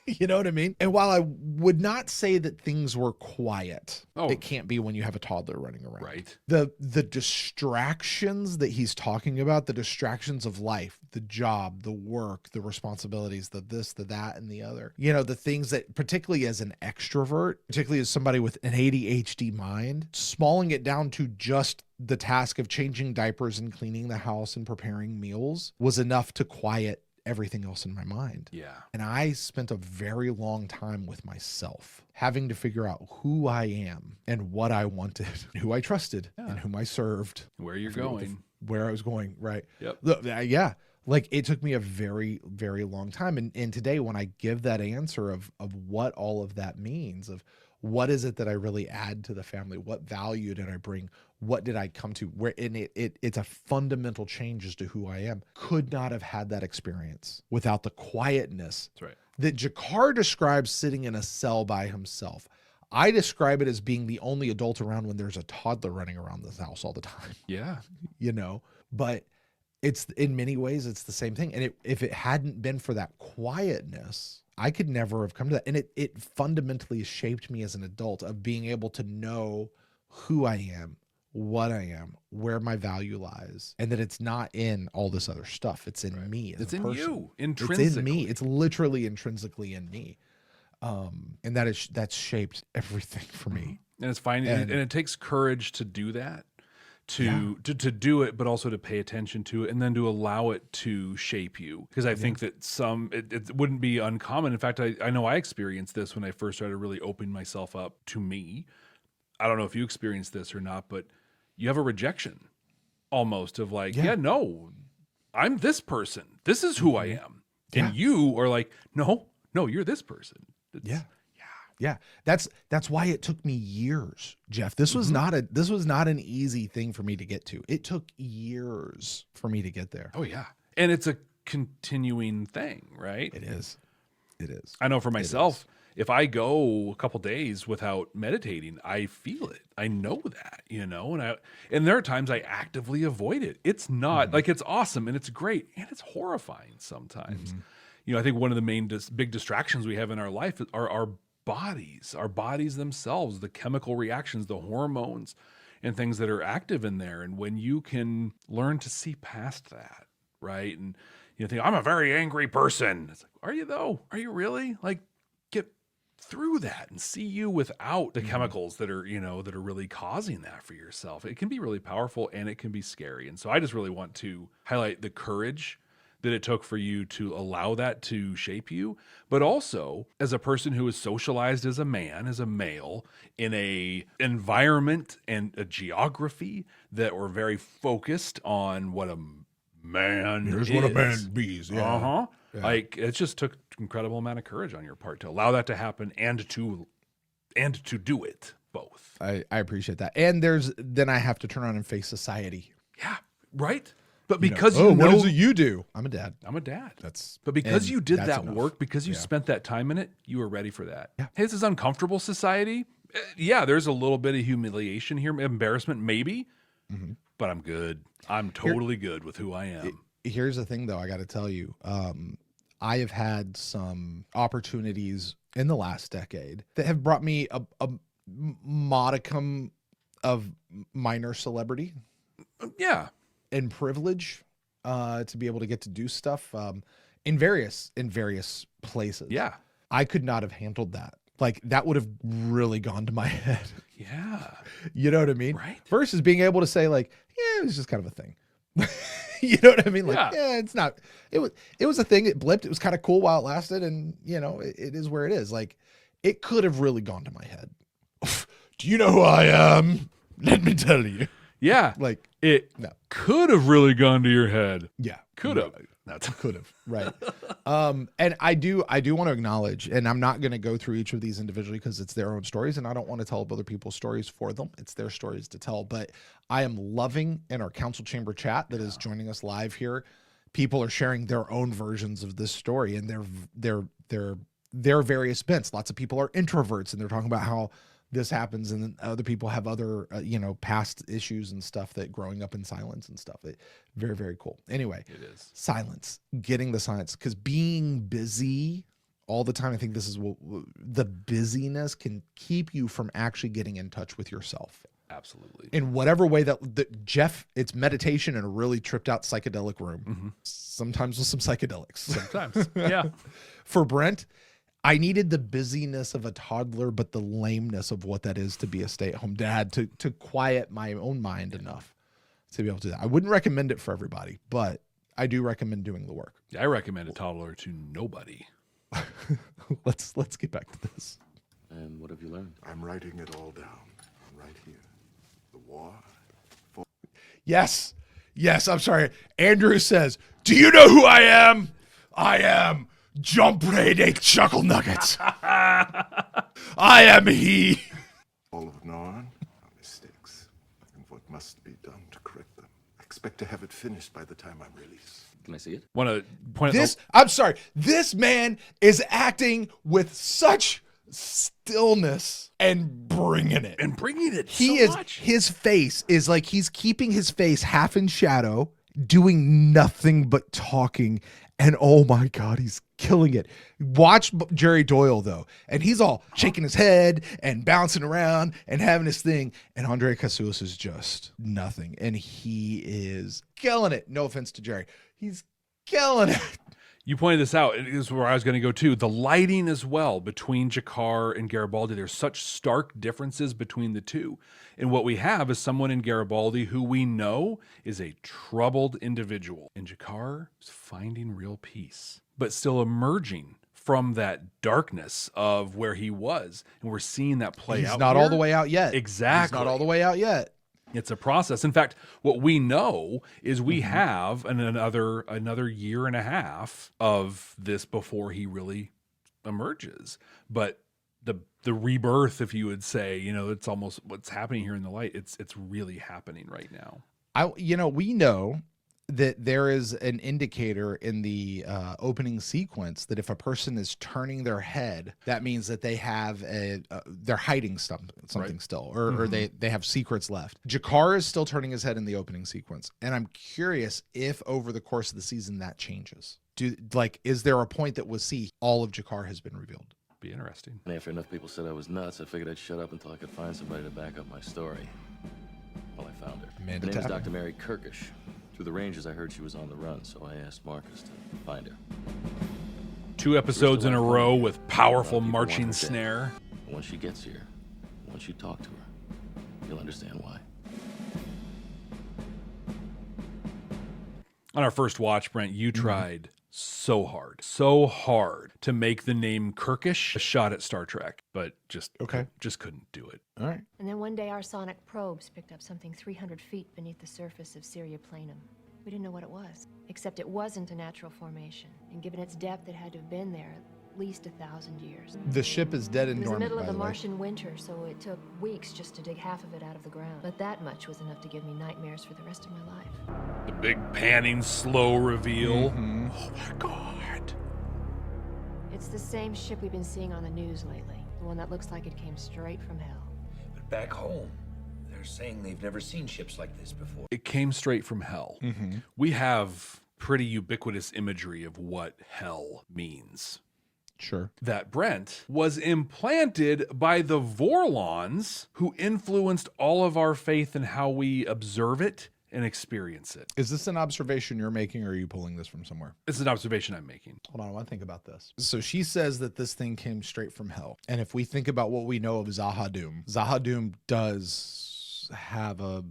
You know what I mean? And while I would not say that things were quiet, it can't be when you have a toddler running around. Right. The distractions that he's talking about, the distractions of life, the job, the work, the responsibilities, the this, the that, and the other. The things that, particularly as an extrovert, particularly as somebody with an ADHD mind, smalling it down to just the task of changing diapers and cleaning the house and preparing meals was enough to quiet everything else in my mind. Yeah. And I spent a very long time with myself, having to figure out who I am and what I wanted, who I trusted, and whom I served. Where you're going. Where I was going, right. Yep. Yeah. Like, it took me a very, very long time. And today, when I give that answer of what all of that means, of what is it that I really add to the family, what value did I bring, what did I come to, where, and it's a fundamental change as to who I am. Could not have had that experience without the quietness that Jakar describes sitting in a cell by himself. I describe it as being the only adult around when there's a toddler running around this house all the time. Yeah. But it's, in many ways, it's the same thing. And if it hadn't been for that quietness, I could never have come to that. And it fundamentally shaped me as an adult, of being able to know who I am, what I am, where my value lies, and that it's not in all this other stuff. It's in me as It's a in person. you, intrinsically. It's in me. It's literally intrinsically in me. And that's shaped everything for me. And it's fine. And it takes courage to do that, to do it, but also to pay attention to it, and then to allow it to shape you. Because I think that it wouldn't be uncommon. In fact, I know I experienced this when I first started really opening myself up to me. I don't know if you experienced this or not, but you have a rejection almost of like, no, I'm this person. This is who I am. And you are like, no, you're this person. Yeah. That's why it took me years, Jeff. This was not an easy thing for me to get to. It took years for me to get there. Oh yeah. And it's a continuing thing, right? It is. I know for myself, if I go a couple days without meditating, I feel it. I know that, and there are times I actively avoid it. It's not like, it's awesome and it's great and it's horrifying sometimes. I think one of the main big distractions we have in our life are our bodies themselves, the chemical reactions, the hormones and things that are active in there. And when you can learn to see past that, right? And think, I'm a very angry person. It's like, are you though? Are you really? Like, through that and see you without the chemicals that are, that are really causing that for yourself. It can be really powerful and it can be scary. And so I just really want to highlight the courage that it took for you to allow that to shape you, but also as a person who is socialized as a man, as a male, in a environment and a geography that were very focused on what a man Here's is. what a man bees. Yeah. Yeah. Like, it just took incredible amount of courage on your part to allow that to happen and to do it both. I appreciate that. And then I have to turn around and face society. Yeah, right? But because what is it you do? I'm a dad. But because you did that enough. work, because you spent that time in it, you were ready for that. Yeah. Hey, this is uncomfortable society. Yeah, there's a little bit of humiliation here, embarrassment maybe, but I'm good. I'm totally good with who I am. Here's the thing, though. I got to tell you, I have had some opportunities in the last decade that have brought me a modicum of minor celebrity. Yeah. And privilege to be able to get to do stuff in various places. Yeah. I could not have handled that. Like, that would have really gone to my head. Yeah. You know what I mean? Right. Versus being able to say, like, yeah, it was just kind of a thing. You know what I mean? Like, it's not. It was a thing. It blipped. It was kind of cool while it lasted, and it is where it is. Like, it could have really gone to my head. Do you know who I am? Let me tell you. Yeah. Like, it could have really gone to your head. Yeah. Could have. That's could have. Right. And I do want to acknowledge, and I'm not going to go through each of these individually because it's their own stories, and I don't want to tell other people's stories for them. It's their stories to tell. But I am loving in our council chamber chat that is joining us live here. People are sharing their own versions of this story and their various bents. Lots of people are introverts, and they're talking about how this happens, and then other people have other past issues and stuff, that growing up in silence and stuff. Very, very cool. Anyway, it is silence, getting the silence, because being busy all the time, I think this is what the busyness can keep you from actually getting in touch with yourself. Absolutely. In whatever way that Jeff, it's meditation in a really tripped out psychedelic room. Sometimes with some psychedelics. Sometimes. Yeah. For Brent, I needed the busyness of a toddler, but the lameness of what that is to be a stay-at-home dad to quiet my own mind enough to be able to do that. I wouldn't recommend it for everybody, but I do recommend doing the work. I recommend a toddler to nobody. Let's get back to this. And what have you learned? I'm writing it all down. Right here. The war. Yes, I'm sorry. Andrew says, do you know who I am? I am Jump Raid Chuckle Nuggets. I am he. All of Narn are mistakes, and what must be done to correct them. I expect to have it finished by the time I'm released. Can I see it? Want to point this? I'm sorry. This man is acting with such stillness and bringing it. His face is like he's keeping his face half in shadow, doing nothing but talking. And oh my God, he's killing it. Watch Jerry Doyle, though. And he's all shaking his head and bouncing around and having his thing. And Andre Casillas is just nothing. And he is killing it. No offense to Jerry. He's killing it. You pointed this out. It is where I was going to go too. The lighting as well between G'Kar and Garibaldi. There's such stark differences between the two. And what we have is someone in Garibaldi who we know is a troubled individual. And G'Kar is finding real peace, but still emerging from that darkness of where he was. And we're seeing that play out. He's not all the way out yet. Exactly. He's not all the way out yet. It's a process. In fact, what we know is we have another year and a half of this before he really emerges. But the rebirth, if you would say, it's almost what's happening here in the light. It's really happening right now. We know that there is an indicator in the opening sequence that if a person is turning their head, that means that they have they're hiding something right. Still, or they have secrets left. G'Kar is still turning his head in the opening sequence, and I'm curious if over the course of the season that changes. Is there a point that we'll see all of G'Kar has been revealed? Be interesting. And after enough people said I was nuts, I figured I'd shut up until I could find somebody to back up my story. Well, I found her. Her name is Dr. Mary Kirkish. Through the ranges, I heard she was on the run, so I asked Marcus to find her. 2 episodes in a Krystle row Wright. with A powerful lot of people marching want her dead. snare. But once she gets here, once you talk to her, you'll understand why. On our first watch, Brent, you tried so hard to make the name Kirkish a shot at Star Trek, but just couldn't do it. All right. And then one day our sonic probes picked up something 300 feet beneath the surface of Syria Planum. We didn't know what it was, except it wasn't a natural formation. And given its depth, it had to have been there at least 1,000 years. The ship is dead and It was the dormant, middle of by the way. Martian winter, so it took weeks just to dig half of it out of the ground. But that much was enough to give me nightmares for the rest of my life. The big panning, slow reveal. Mm-hmm. Oh my God. It's the same ship we've been seeing on the news lately. The one that looks like it came straight from hell. But back home, they're saying they've never seen ships like this before. It came straight from hell. We have pretty ubiquitous imagery of what hell means. Sure. That Brent was implanted by the Vorlons, who influenced all of our faith in how we observe it and experience it. Is this an observation you're making, or are you pulling this from somewhere? It's an observation I'm making. Hold on, I want to think about this. So she says that this thing came straight from hell. And if we think about what we know of Zahadum does have a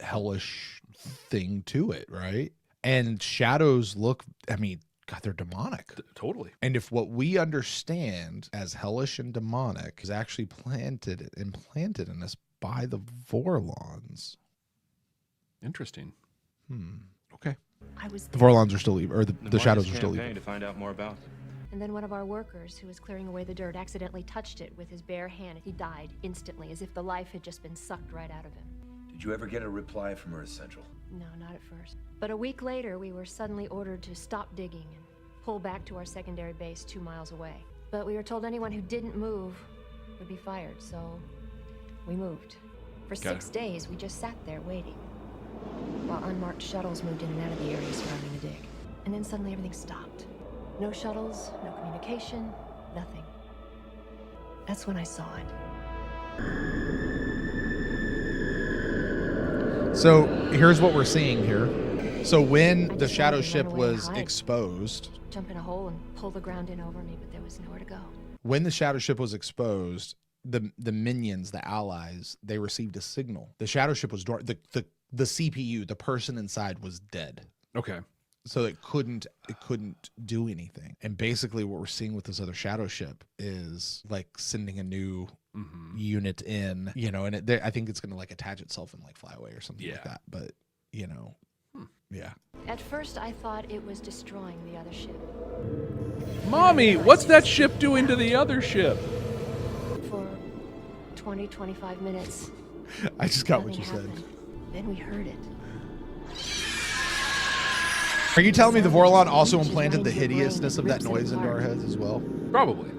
hellish thing to it, right? And shadows look, I mean, God, they're demonic. Totally. And if what we understand as hellish and demonic is actually implanted in us by the Vorlons. Interesting. Okay. I was The there. Vorlons are still evil, or the shadows are still evil. to find out more about. And then one of our workers, who was clearing away the dirt, accidentally touched it with his bare hand. He died instantly, as if the life had just been sucked right out of him. Did you ever get a reply from Earth Central? No, not at first. But a week later, we were suddenly ordered to stop digging and pull back to our secondary base 2 miles away. But we were told anyone who didn't move would be fired, so we moved. For 6 days, we just sat there waiting, while unmarked shuttles moved in and out of the area surrounding the dig. And then suddenly everything stopped. No shuttles, no communication, nothing. That's when I saw it. So here's what we're seeing here. So when I the just shadow wanted to ship run away and was hide. exposed, Jump in a hole and pull the ground in over me, but there was nowhere to go. when the shadow ship was exposed, the minions, the allies, they received a signal. The shadow ship was the CPU, the person inside, was dead. Okay. So it couldn't do anything. And basically what we're seeing with this other shadow ship is like sending a new unit in, you know, and I think it's going to like attach itself and like fly away or something like that. But, you know, yeah. At first, I thought it was destroying the other ship. Mommy, what's that ship doing to the other ship? For 20, 25 minutes. I just got what nothing you said. happened. Then we heard it. Are you telling me the Vorlon also implanted the hideousness of that noise into our heads as well? Probably.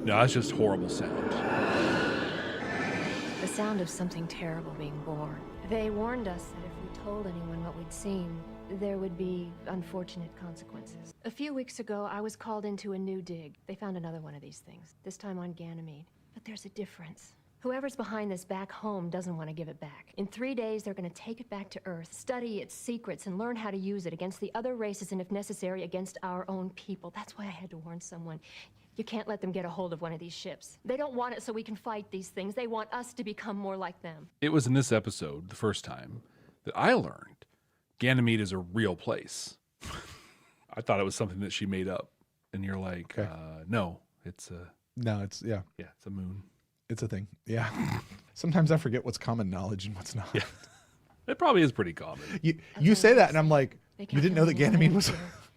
No, that's just horrible sound. The sound of something terrible being born. They warned us that if we told anyone what we'd seen, there would be unfortunate consequences. A few weeks ago, I was called into a new dig. They found another one of these things, this time on Ganymede. But there's a difference. Whoever's behind this back home doesn't want to give it back. In 3 days, they're going to take it back to Earth, study its secrets, and learn how to use it against the other races and, if necessary, against our own people. That's why I had to warn someone. You can't let them get a hold of one of these ships. They don't want it so we can fight these things. They want us to become more like them. It was in this episode, the first time, that I learned Ganymede is a real place. I thought it was something that she made up. And you're like, no, it's a... No, it's, yeah. Yeah, it's a moon. It's a thing. Yeah. Sometimes I forget what's common knowledge and what's not. Yeah. It probably is pretty common. You say that and I'm like, you didn't know that Ganymede was...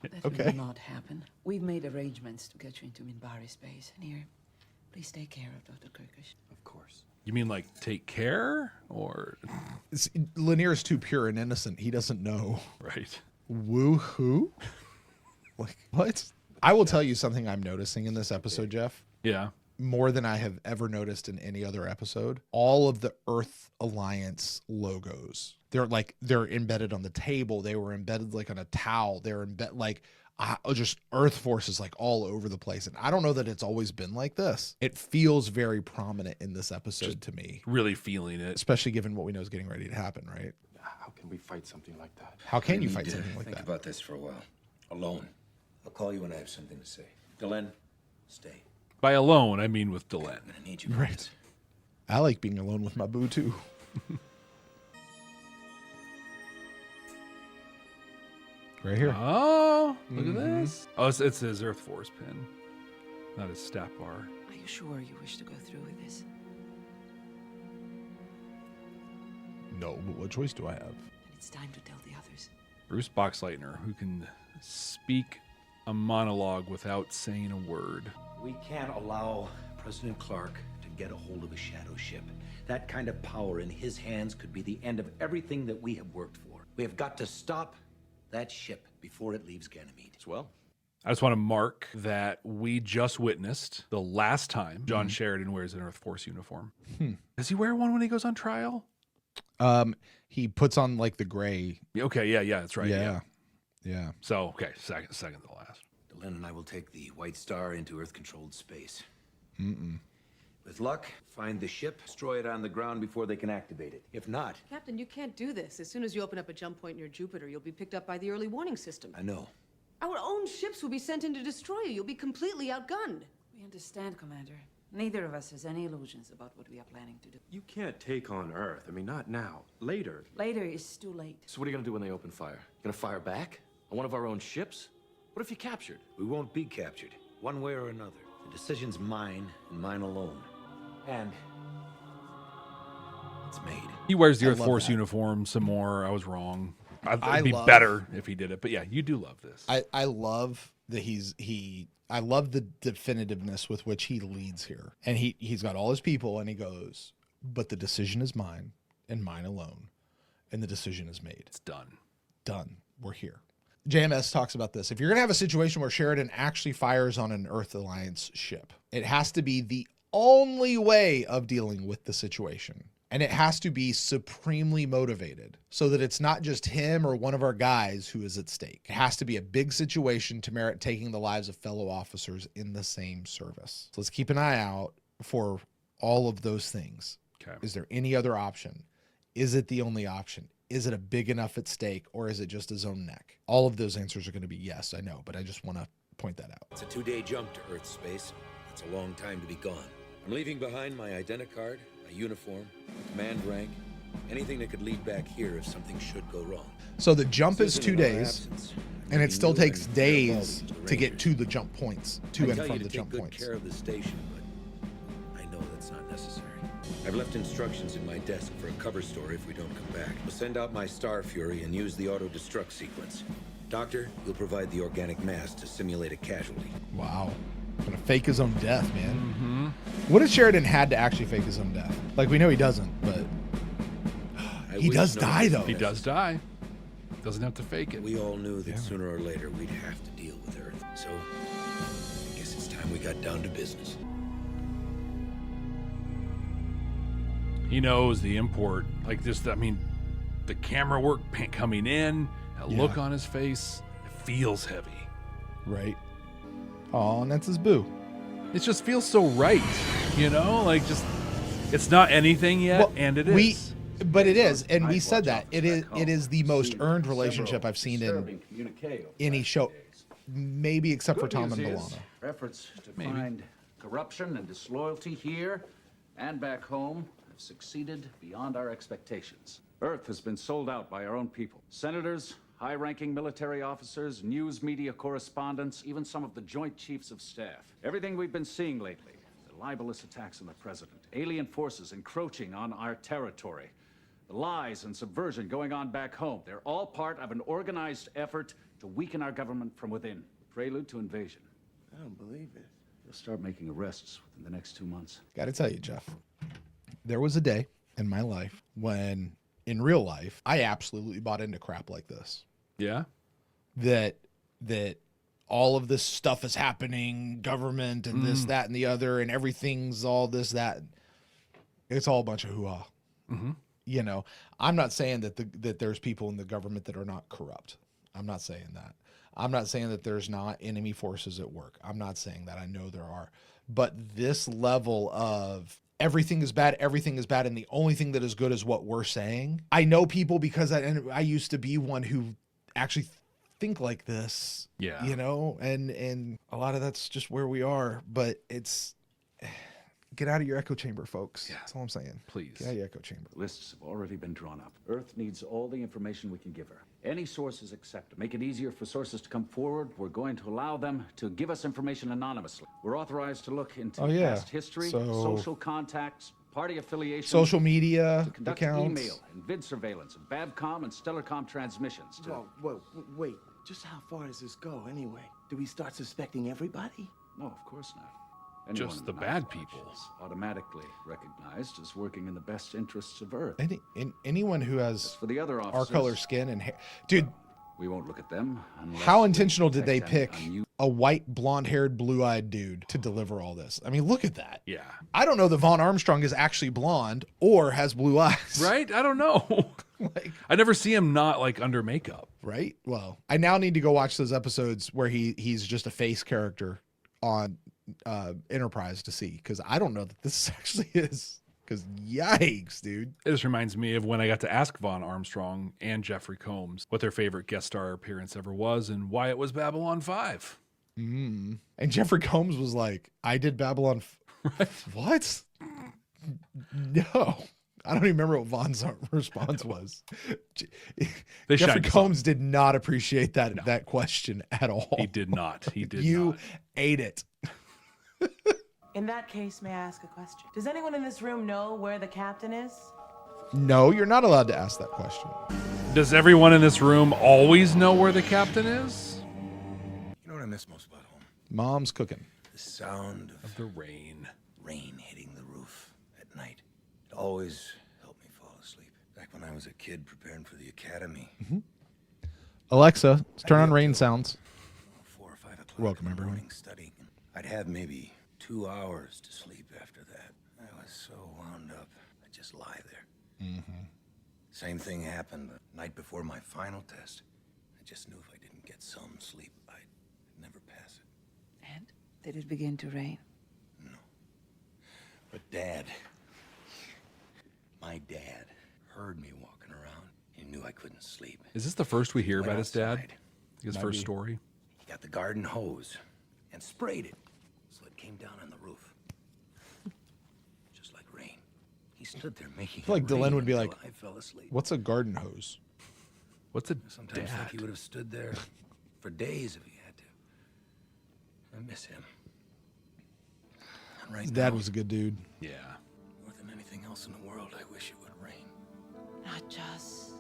That Okay. will not happen. We've made arrangements to get you into Minbari space. And here, please take care of Dr. Kirkish. Of course. You mean like take care? Or... Lanier's too pure and innocent. He doesn't know. Right. Woo-hoo? Like, what? I will tell you something I'm noticing in this episode, Jeff. Yeah. More than I have ever noticed in any other episode. All of the Earth Alliance logos, they're embedded on the table. They were embedded like on a towel. They're embedded like just Earth forces like all over the place. And I don't know that it's always been like this. It feels very prominent in this episode to me. Really feeling it. Especially given what we know is getting ready to happen, right? How can we fight something like that? How can you We fight need to something like think that? about this for a while. Alone. I'll call you when I have something to say. Delenn, stay. By alone, I mean with Delenn. I'm gonna need you. Right. I like being alone with my boo, too. Right here. Oh, look at this. Oh, it's his Earth Force pin, not his stat bar. Are you sure you wish to go through with this? No, but what choice do I have? And it's time to tell the others. Bruce Boxleitner, who can speak a monologue without saying a word. We can't allow President Clark to get a hold of a shadow ship. That kind of power in his hands could be the end of everything that we have worked for. We have got to stop that ship before it leaves Ganymede. As well. I just want to mark that we just witnessed the last time John Sheridan wears an Earth Force uniform. Does he wear one when he goes on trial? He puts on like the gray. Okay, yeah, that's right. Yeah. So, okay, second to last. Delenn and I will take the White Star into Earth-controlled space. With luck, find the ship, destroy it on the ground before they can activate it. If not... Captain, you can't do this. As soon as you open up a jump point near Jupiter, you'll be picked up by the early warning system. I know. Our own ships will be sent in to destroy you. You'll be completely outgunned. We understand, Commander. Neither of us has any illusions about what we are planning to do. You can't take on Earth. I mean, not now. Later. Later is too late. So what are you gonna do when they open fire? Gonna fire back? On one of our own ships? What if you're captured? We won't be captured, one way or another. The decision's mine, and mine alone. And... it's made. He wears the I Earth love Force that. uniform some more. I was wrong. It'd be love- better if he did it. But yeah, you do love this. I love that I love the definitiveness with which he leads here. And he's got all his people and he goes, but the decision is mine and mine alone. And the decision is made. It's done. Done. We're here. JMS talks about this. If you're going to have a situation where Sheridan actually fires on an Earth Alliance ship, it has to be the only way of dealing with the situation. And it has to be supremely motivated so that it's not just him or one of our guys who is at stake. It has to be a big situation to merit taking the lives of fellow officers in the same service. So let's keep an eye out for all of those things. Okay. Is there any other option? Is it the only option? Is it a big enough at stake, or is it just his own neck? All of those answers are going to be yes, I know, but I just want to point that out. It's a 2-day jump to Earth space. It's a long time to be gone. I'm leaving behind my identicard, my uniform, command rank, anything that could lead back here if something should go wrong. So the jump is Susan, 2 in our days, absence, and it still you takes and days Farewell to get Rangers. to the jump points, to I and tell from you the to jump take good points. care of the station, but I know that's not necessary. I've left instructions in my desk for a cover story if we don't come back. We'll send out my Starfury and use the auto-destruct sequence. Doctor, you'll provide the organic mass to simulate a casualty. Wow. Gonna fake his own death, man. What if Sheridan had to actually fake his own death? Like, we know he doesn't, but he does die, though. He does die. Doesn't have to fake it. We all knew that sooner or later we'd have to deal with Earth. So, I guess it's time we got down to business. He knows the import. Like just, I mean, the camera work coming in, a look on his face, it feels heavy. Right. Oh, and that's his boo. It just feels so right, you know? Like just, it's not anything yet, Well, and it is. But it is, and we said that. It is the most earned relationship I've seen in any show, maybe except for Tom and B'Elanna. Efforts to find corruption and disloyalty here and back home have succeeded beyond our expectations. Earth has been sold out by our own people. Senators, high-ranking military officers, news media correspondents, even some of the Joint Chiefs of Staff. Everything we've been seeing lately, the libelous attacks on the president, alien forces encroaching on our territory, the lies and subversion going on back home, they're all part of an organized effort to weaken our government from within. Prelude to invasion. I don't believe it. We'll start making arrests within the next 2 months. Gotta tell you, Jeff, there was a day in my life when, in real life, I absolutely bought into crap like this. Yeah? That all of this stuff is happening, government and this, that, and the other, and everything's all this, that. It's all a bunch of hoo-ha. You know, I'm not saying that there's people in the government that are not corrupt. I'm not saying that. I'm not saying that there's not enemy forces at work. I'm not saying that. I know there are. But this level of everything is bad, and the only thing that is good is what we're saying. I know people because I used to be one who actually think like this. Yeah. You know, and a lot of that's just where we are, but it's get out of your echo chamber, folks. Yeah. That's all I'm saying. Please. Get out of your echo chamber. Lists have already been drawn up. Earth needs all the information we can give her. Any sources accept. To make it easier for sources to come forward, we're going to allow them to give us information anonymously. We're authorized to look into past history, social contacts, party affiliations, social media to conduct accounts, email and vid surveillance of Babcom and Stellarcom transmissions. Whoa, wait. Just how far does this go anyway? Do we start suspecting everybody? No, of course not. Just the bad people. Automatically recognized as working in the best interests of Earth. Anyone who has for the other our color skin and hair. Dude, we won't look at them. How intentional did they pick a white, blonde-haired, blue-eyed dude to deliver all this? I mean, look at that. Yeah. I don't know that Vaughn Armstrong is actually blonde or has blue eyes. Right? I don't know. I never see him not like under makeup. Right? Well, I now need to go watch those episodes where he's just a face character on Enterprise to see, because I don't know that this actually is. Because yikes, dude. It just reminds me of when I got to ask Vaughn Armstrong and Jeffrey Combs what their favorite guest star appearance ever was and why it was Babylon 5. And Jeffrey Combs was like, I did Babylon. What? No. I don't even remember what Vaughn's response was. Jeffrey Combs did not appreciate that question at all. He did not. He did you not. ate it. In that case, may I ask a question? Does anyone in this room know where the captain is? No, you're not allowed to ask that question. Does everyone in this room always know where the captain is? You know what I miss most about home? Mom's cooking. The sound of the rain. Rain hitting the roof at night. It always helped me fall asleep. Back when I was a kid preparing for the academy. Alexa, let's turn on rain sounds. 4 or 5 o'clock. Welcome, everyone. Studying. I'd have maybe 2 hours to sleep after that. I was so wound up. I'd just lie there. Same thing happened the night before my final test. I just knew if I didn't get some sleep, I'd never pass it. And did it begin to rain? No. But Dad, my dad, heard me walking around. He knew I couldn't sleep. Is this the first we hear Went about his dad? outside. His Might first be. story? He got the garden hose and sprayed it so it came down on the roof. Just like rain. He stood there making I feel like it rain Delenn would be until like, I fell asleep. what's a garden hose? What's a Sometimes dad? like he would have stood there for days if he had to. I miss him. And right His dad now, was a good dude. Yeah. more than anything else in the world, I wish it would rain. Nachas.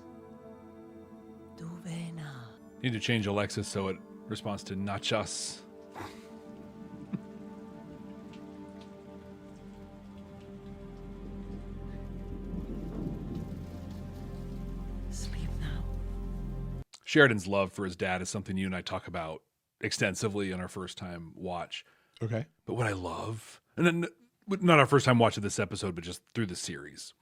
Duvena. Need to change Alexa so it responds to nachos. Sleep now. Sheridan's love for his dad is something you and I talk about extensively in our first time watch. Okay. But what I love, and then not our first time watch of this episode, but just through the series.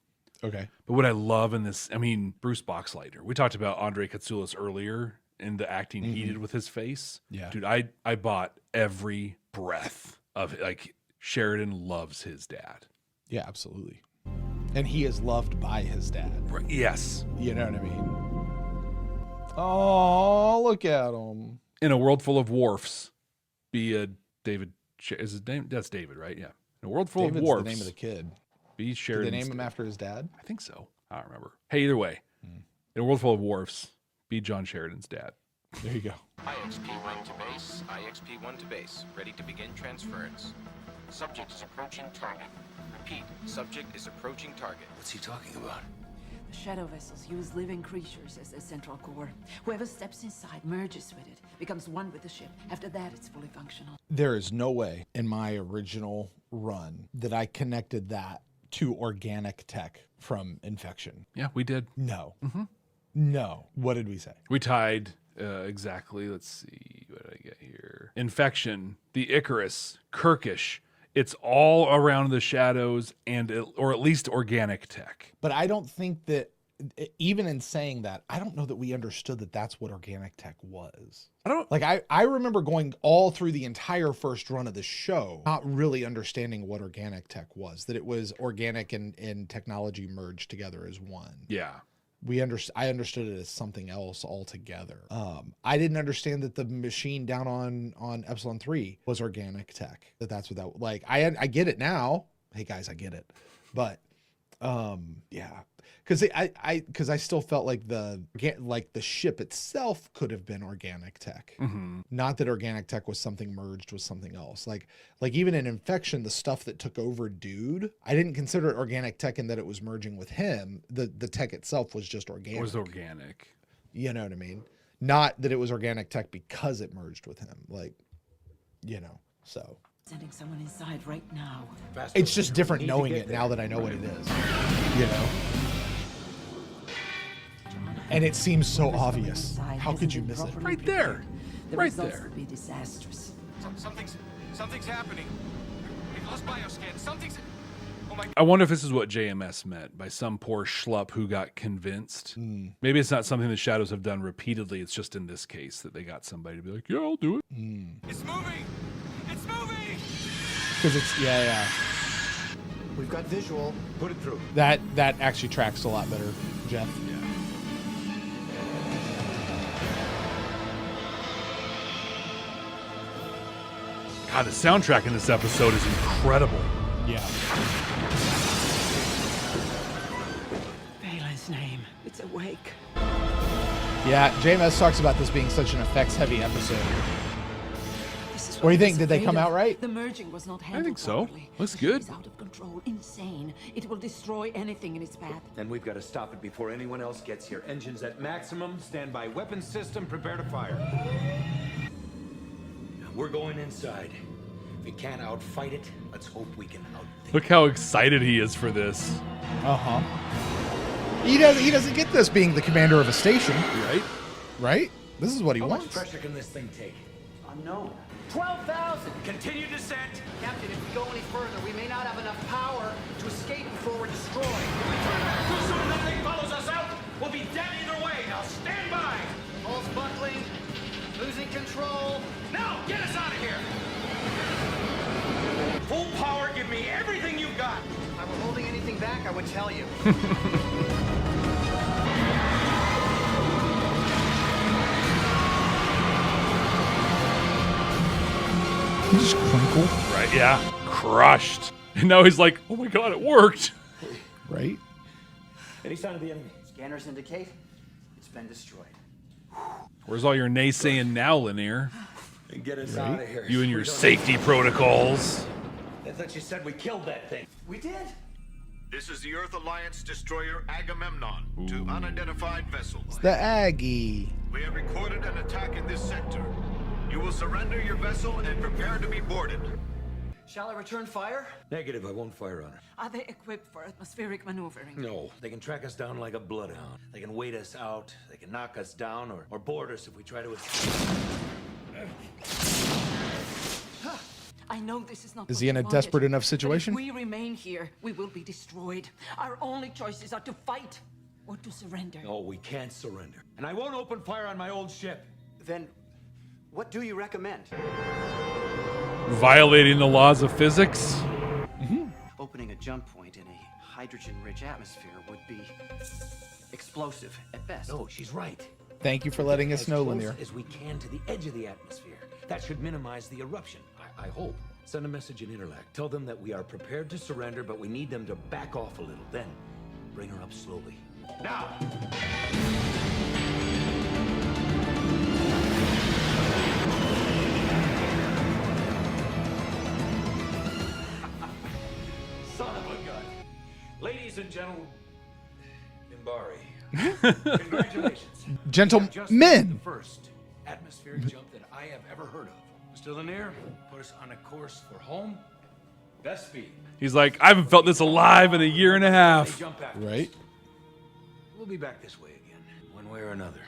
Okay. But what I love in this, I mean, Bruce Boxleitner. We talked about Andre Katsoulis earlier in the acting he did with his face. Yeah. Dude, I bought every breath of it. Like, Sheridan loves his dad. Yeah, absolutely. And he is loved by his dad. Right. Yes. You know what I mean? Oh, look at him. In a world full of wharfs, be a David, is his name? That's David, right? Yeah. In a world full David's of wharfs. the name of the kid. Be Did Sheridan's they name him dad. after his dad? I think so. I don't remember. Hey, either way, in a world full of wharfs, be John Sheridan's dad. There you go. IXP-1 to base, IXP-1 to base. Ready to begin transference. Subject is approaching target. Repeat, subject is approaching target. What's he talking about? The shadow vessels use living creatures as their central core. Whoever steps inside merges with it, becomes one with the ship. After that, it's fully functional. There is no way in my original run that I connected that to organic tech from Infection. Yeah, we did. No. No. What did we say? We tied exactly. Let's see. What did I get here? Infection, the Icarus, Kirkish. It's all around the shadows or at least organic tech. But I don't think that, even in saying that, I don't know that we understood that that's what organic tech was. I remember going all through the entire first run of the show, not really understanding what organic tech was, that it was organic and technology merged together as one. Yeah. I understood it as something else altogether. I didn't understand that the machine down on Epsilon 3 was organic tech. That's what that, like, I get it now. Hey guys, I get it. But yeah, because I still felt like the ship itself could have been organic tech. Not that organic tech was something merged with something else. Like even in Infection, the stuff that took over Dude, I didn't consider it organic tech in that it was merging with him. The tech itself was just organic. It was organic. You know what I mean? Not that it was organic tech because it merged with him. Like, you know, so. Sending someone inside right now. It's just different knowing it now that I know what it is. You know? And it seems so obvious. How could you miss it? Right there. The Right results there. will be disastrous. Something's happening. We've lost bioscan. Something's... Oh my... I wonder if this is what JMS meant by some poor schlup who got convinced. Maybe it's not something the Shadows have done repeatedly. It's just in this case that they got somebody to be like, yeah, I'll do it. It's moving! It's moving! Because it's, yeah. We've got visual. Put it through. That actually tracks a lot better, Jeff. Yeah. God, the soundtrack in this episode is incredible. Yeah. Valen's name. It's awake. Yeah, JMS talks about this being such an effects-heavy episode. What do you think? Did they come out right? The merging was not handled I think so. properly. Looks good. It's out of control, insane. It will destroy anything in its path. Then we've got to stop it before anyone else gets here. Engines at maximum, standby weapon system, prepare to fire. We're going inside. If we can't outfight it, let's hope we can outthink. Look how excited he is for this. He doesn't get this being the commander of a station. Right? This is what he How wants. much pressure can this thing take? Unknown. 12,000! Continue descent! Captain, if we go any further, we may not have enough power to escape before we're destroyed. If we turn back too soon, that thing follows us out! We'll be dead either way! Now stand by! Hull's buckling. Losing control. Now, get us out of here! Full power, give me everything you've got! If I were holding anything back, I would tell you. He just crinkled. Right, yeah. Crushed. And now he's like, oh my god, it worked. Right? Any sign of the enemy? Scanners indicate it's been destroyed. Where's all your naysaying now, Lanier? And get us out of here. You and your safety protocols. I thought you said we killed that thing. We did. This is the Earth Alliance destroyer Agamemnon to unidentified vessels. The Aggie. We have recorded an attack in this sector. You will surrender your vessel and prepare to be boarded. Shall I return fire? Negative, I won't fire on her. Are they equipped for atmospheric maneuvering? No, they can track us down like a bloodhound. They can wait us out, they can knock us down, or board us if we try to escape. I know this is not. Is he in a desperate enough situation? But if we remain here, we will be destroyed. Our only choices are to fight or to surrender. No, we can't surrender. And I won't open fire on my old ship. Then, what do you recommend? Violating the laws of physics? Opening a jump point in a hydrogen-rich atmosphere would be explosive at best. No, she's right. Thank you for letting us know, As Lanier. close as we can to the edge of the atmosphere. That should minimize the eruption, I hope. Send a message in Interlac. Tell them that we are prepared to surrender, but we need them to back off a little. Then, bring her up slowly. Now! Son of a gun. Ladies and gentlemen, Mimbari, congratulations. Gentlemen. The first atmospheric jump that I have ever heard of. Mr. Lanier, put us on a course for home. Best speed. He's like, I haven't felt this alive in a year and a half. Jump back. Right? We'll be back this way again, one way or another.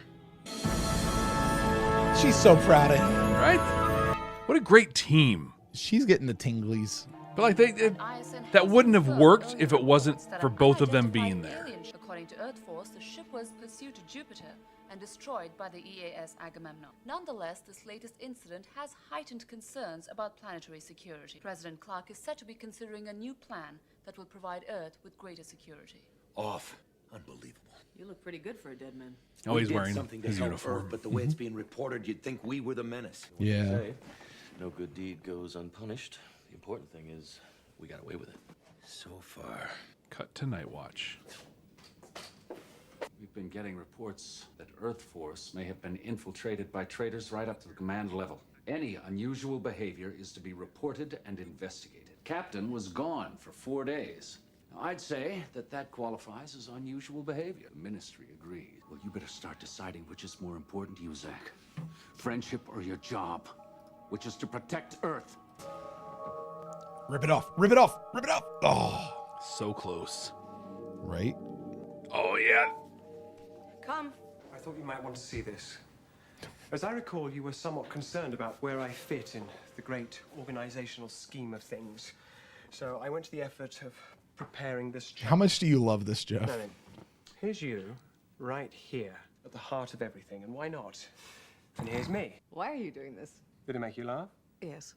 She's so proud of him. Right? What a great team. She's getting the tinglies. But like that wouldn't have worked if it wasn't for both of them being there. According to Earth Force, the ship was pursued to Jupiter and destroyed by the EAS Agamemnon. Nonetheless, this latest incident has heightened concerns about planetary security. President Clark is said to be considering a new plan that will provide Earth with greater security. Off. Unbelievable. You look pretty good for a dead man. Oh, We he's did wearing something to his help uniform. Earth, but the way it's being reported, you'd think we were the menace. Yeah. No good deed goes unpunished. The important thing is we got away with it. So far. Cut to Night Watch. We've been getting reports that Earth Force may have been infiltrated by traitors right up to the command level. Any unusual behavior is to be reported and investigated. Captain was gone for 4 days. Now, I'd say that qualifies as unusual behavior. The Ministry agreed. Well, you better start deciding which is more important to you, Zach. Friendship or your job, which is to protect Earth. Rip it off. Rip it off. Rip it off. Oh. So close. Right? Oh, yeah. Come. I thought you might want to see this. As I recall, you were somewhat concerned about where I fit in the great organizational scheme of things. So I went to the effort of preparing this job. How much do you love this, Jeff? No, here's you, right here, at the heart of everything, and why not? And here's me. Why are you doing this? Did it make you laugh? Yes.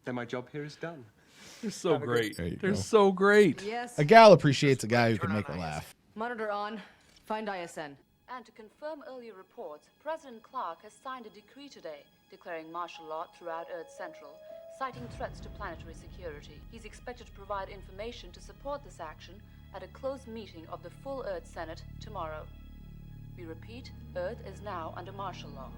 Then my job here is done. They're so Have a great. There you They're go. so great. Yes. A gal appreciates a guy who can make her laugh. Monitor on. Find ISN. And to confirm earlier reports, President Clark has signed a decree today declaring martial law throughout Earth Central, citing threats to planetary security. He's expected to provide information to support this action at a closed meeting of the full Earth Senate tomorrow. We repeat, Earth is now under martial law.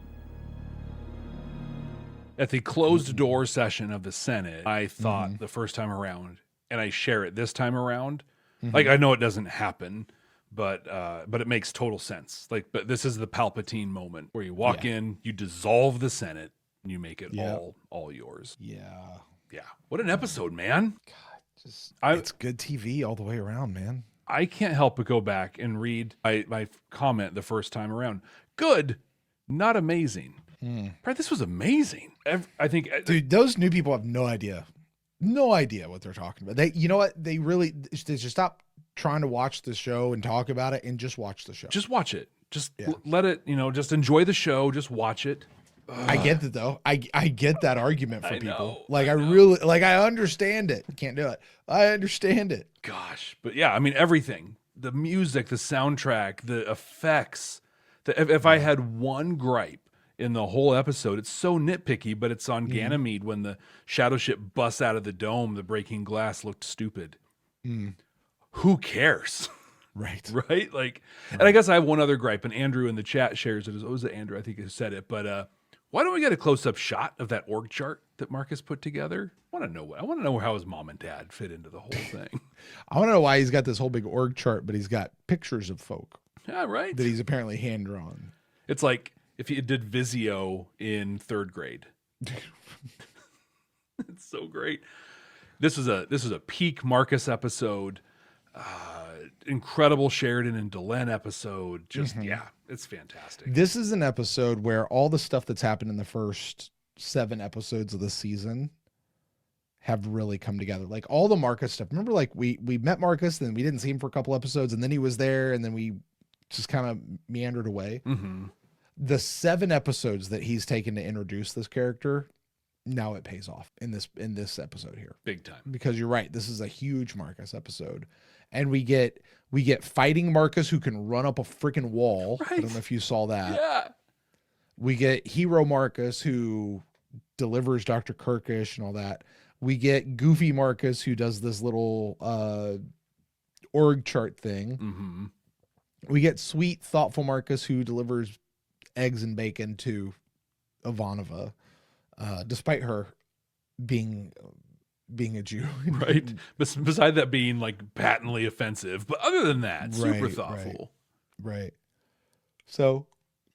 At the closed door session of the Senate, I thought the first time around, and I share it this time around, like I know it doesn't happen, but it makes total sense. Like, but this is the Palpatine moment where you walk in, you dissolve the Senate, and you make it all yours. Yeah. Yeah. What an episode, man. It's good TV all the way around, man. I can't help but go back and read my comment the first time around. Good, not amazing. Brent, this was amazing. I think, dude, those new people have no idea what they're talking about. They, you know what? They should stop trying to watch the show and talk about it and just watch the show. Just watch it. Just let it, just enjoy the show. Just watch it. I get it though. I get that argument for people. Know, like I really I understand it. Can't do it. I understand it. Gosh, but yeah, I mean everything. The music, the soundtrack, the effects. If I had one gripe in the whole episode, it's so nitpicky, but it's on Ganymede when the shadow ship busts out of the dome, the breaking glass looked stupid. Who cares? Right. Right? Like, and I guess I have one other gripe, and Andrew in the chat shares it. It was Andrew, I think, who said it, but why don't we get a close-up shot of that org chart that Marcus put together? I want to know how his mom and dad fit into the whole thing. I want to know why he's got this whole big org chart, but he's got pictures of folk. Yeah, right. That he's apparently hand drawn. It's like if you did Visio in 3rd grade. It's so great. This is a peak Marcus episode. Incredible Sheridan and Delenn episode. Just it's fantastic. This is an episode where all the stuff that's happened in the first 7 episodes of the season have really come together. Like all the Marcus stuff. Remember, like we met Marcus, then we didn't see him for a couple episodes, and then he was there, and then we just kind of meandered away. The 7 episodes that he's taken to introduce this character, now it pays off in this episode here. Big time. Because you're right, this is a huge Marcus episode. And we get fighting Marcus who can run up a freaking wall. Right. I don't know if you saw that. Yeah. We get hero Marcus who delivers Dr. Kirkish and all that. We get goofy Marcus who does this little org chart thing. We get sweet, thoughtful Marcus who delivers eggs and bacon to Ivanova, despite her being a Jew. Right. Beside that being like patently offensive. But other than that, super thoughtful. Right. So,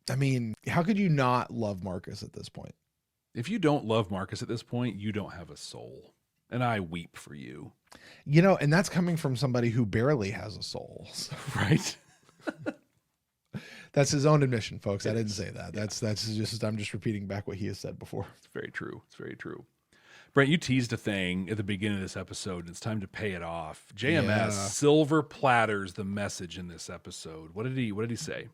I mean, how could you not love Marcus at this point? If you don't love Marcus at this point, you don't have a soul. And I weep for you. You know, and that's coming from somebody who barely has a soul. So. Right. That's his own admission, folks. I didn't say that. That's just, I'm just repeating back what he has said before. It's very true. It's very true. Brent, you teased a thing at the beginning of this episode, and it's time to pay it off. JMS silver platters the message in this episode. What did he say?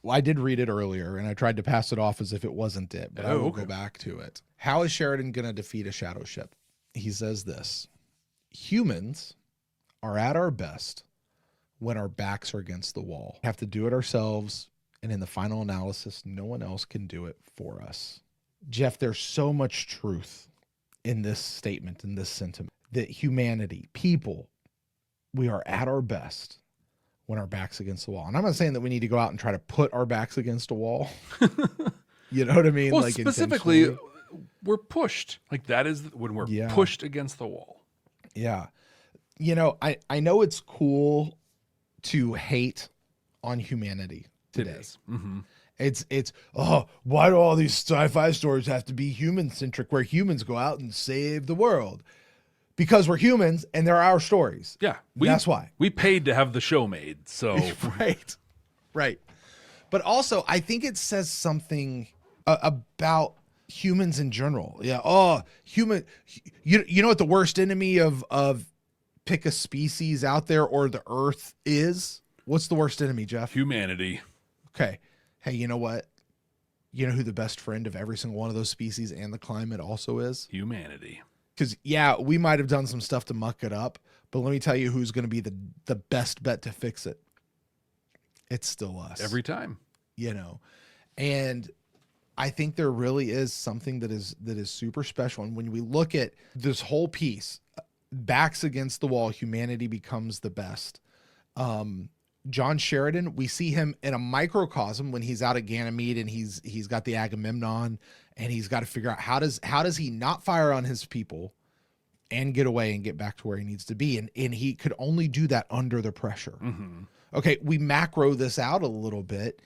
Well, I did read it earlier, and I tried to pass it off as if it wasn't it, but I will go back to it. How is Sheridan going to defeat a shadow ship? He says this: humans are at our best when our backs are against the wall. We have to do it ourselves. And in the final analysis, no one else can do it for us. Jeff, there's so much truth in this statement, in this sentiment, that humanity, people, we are at our best when our back's against the wall. And I'm not saying that we need to go out and try to put our backs against a wall. You know what I mean? Well, like specifically, we're pushed. Like that is when we're pushed against the wall. Yeah. You know, I know it's cool to hate on humanity today. It is. Mm-hmm. It's why do all these sci-fi stories have to be human-centric where humans go out and save the world? Because we're humans and they're our stories. Yeah. That's why. We paid to have the show made. So Right. But also, I think it says something about humans in general. Yeah. Human. You know what the worst enemy of pick a species out there or the earth is? What's the worst enemy, Jeff? Humanity. Okay. Hey, you know what? You know who the best friend of every single one of those species and the climate also is? Humanity. Because, we might have done some stuff to muck it up, but let me tell you who's going to be the best bet to fix it. It's still us. Every time. You know, and I think there really is something that is super special. And when we look at this whole piece, backs against the wall, humanity becomes the best. John Sheridan, we see him in a microcosm when he's out at Ganymede and he's got the Agamemnon and he's got to figure out how does he not fire on his people and get away and get back to where he needs to be. And he could only do that under the pressure. Mm-hmm. Okay, we macro this out a little bit.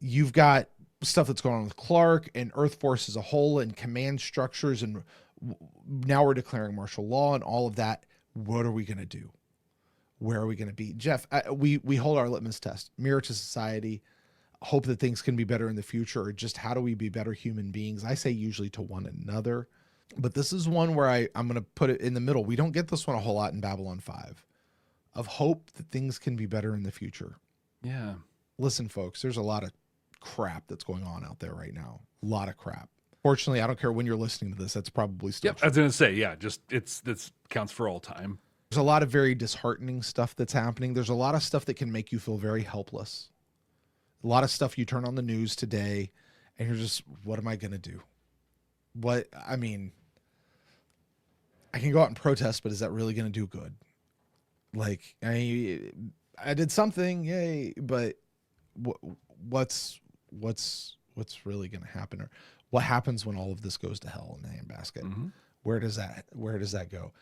You've got stuff that's going on with Clark and Earth Force as a whole and command structures. And now we're declaring martial law and all of that. What are we going to do? Where are we going to be? Jeff, we hold our litmus test, mirror to society, hope that things can be better in the future, or just how do we be better human beings? I say usually to one another, but this is one where I'm going to put it in the middle. We don't get this one a whole lot in Babylon 5 of hope that things can be better in the future. Yeah. Listen, folks, there's a lot of crap that's going on out there right now. A lot of crap. Fortunately, I don't care when you're listening to this. That's probably still true. I was going to say, this counts for all time. There's a lot of very disheartening stuff that's happening. There's a lot of stuff that can make you feel very helpless. A lot of stuff you turn on the news today and you're just, what am I going to do? I can go out and protest, but is that really going to do good? Like, I did something, yay, but what's really going to happen? Or what happens when all of this goes to hell in the handbasket? Mm-hmm. Where does that go?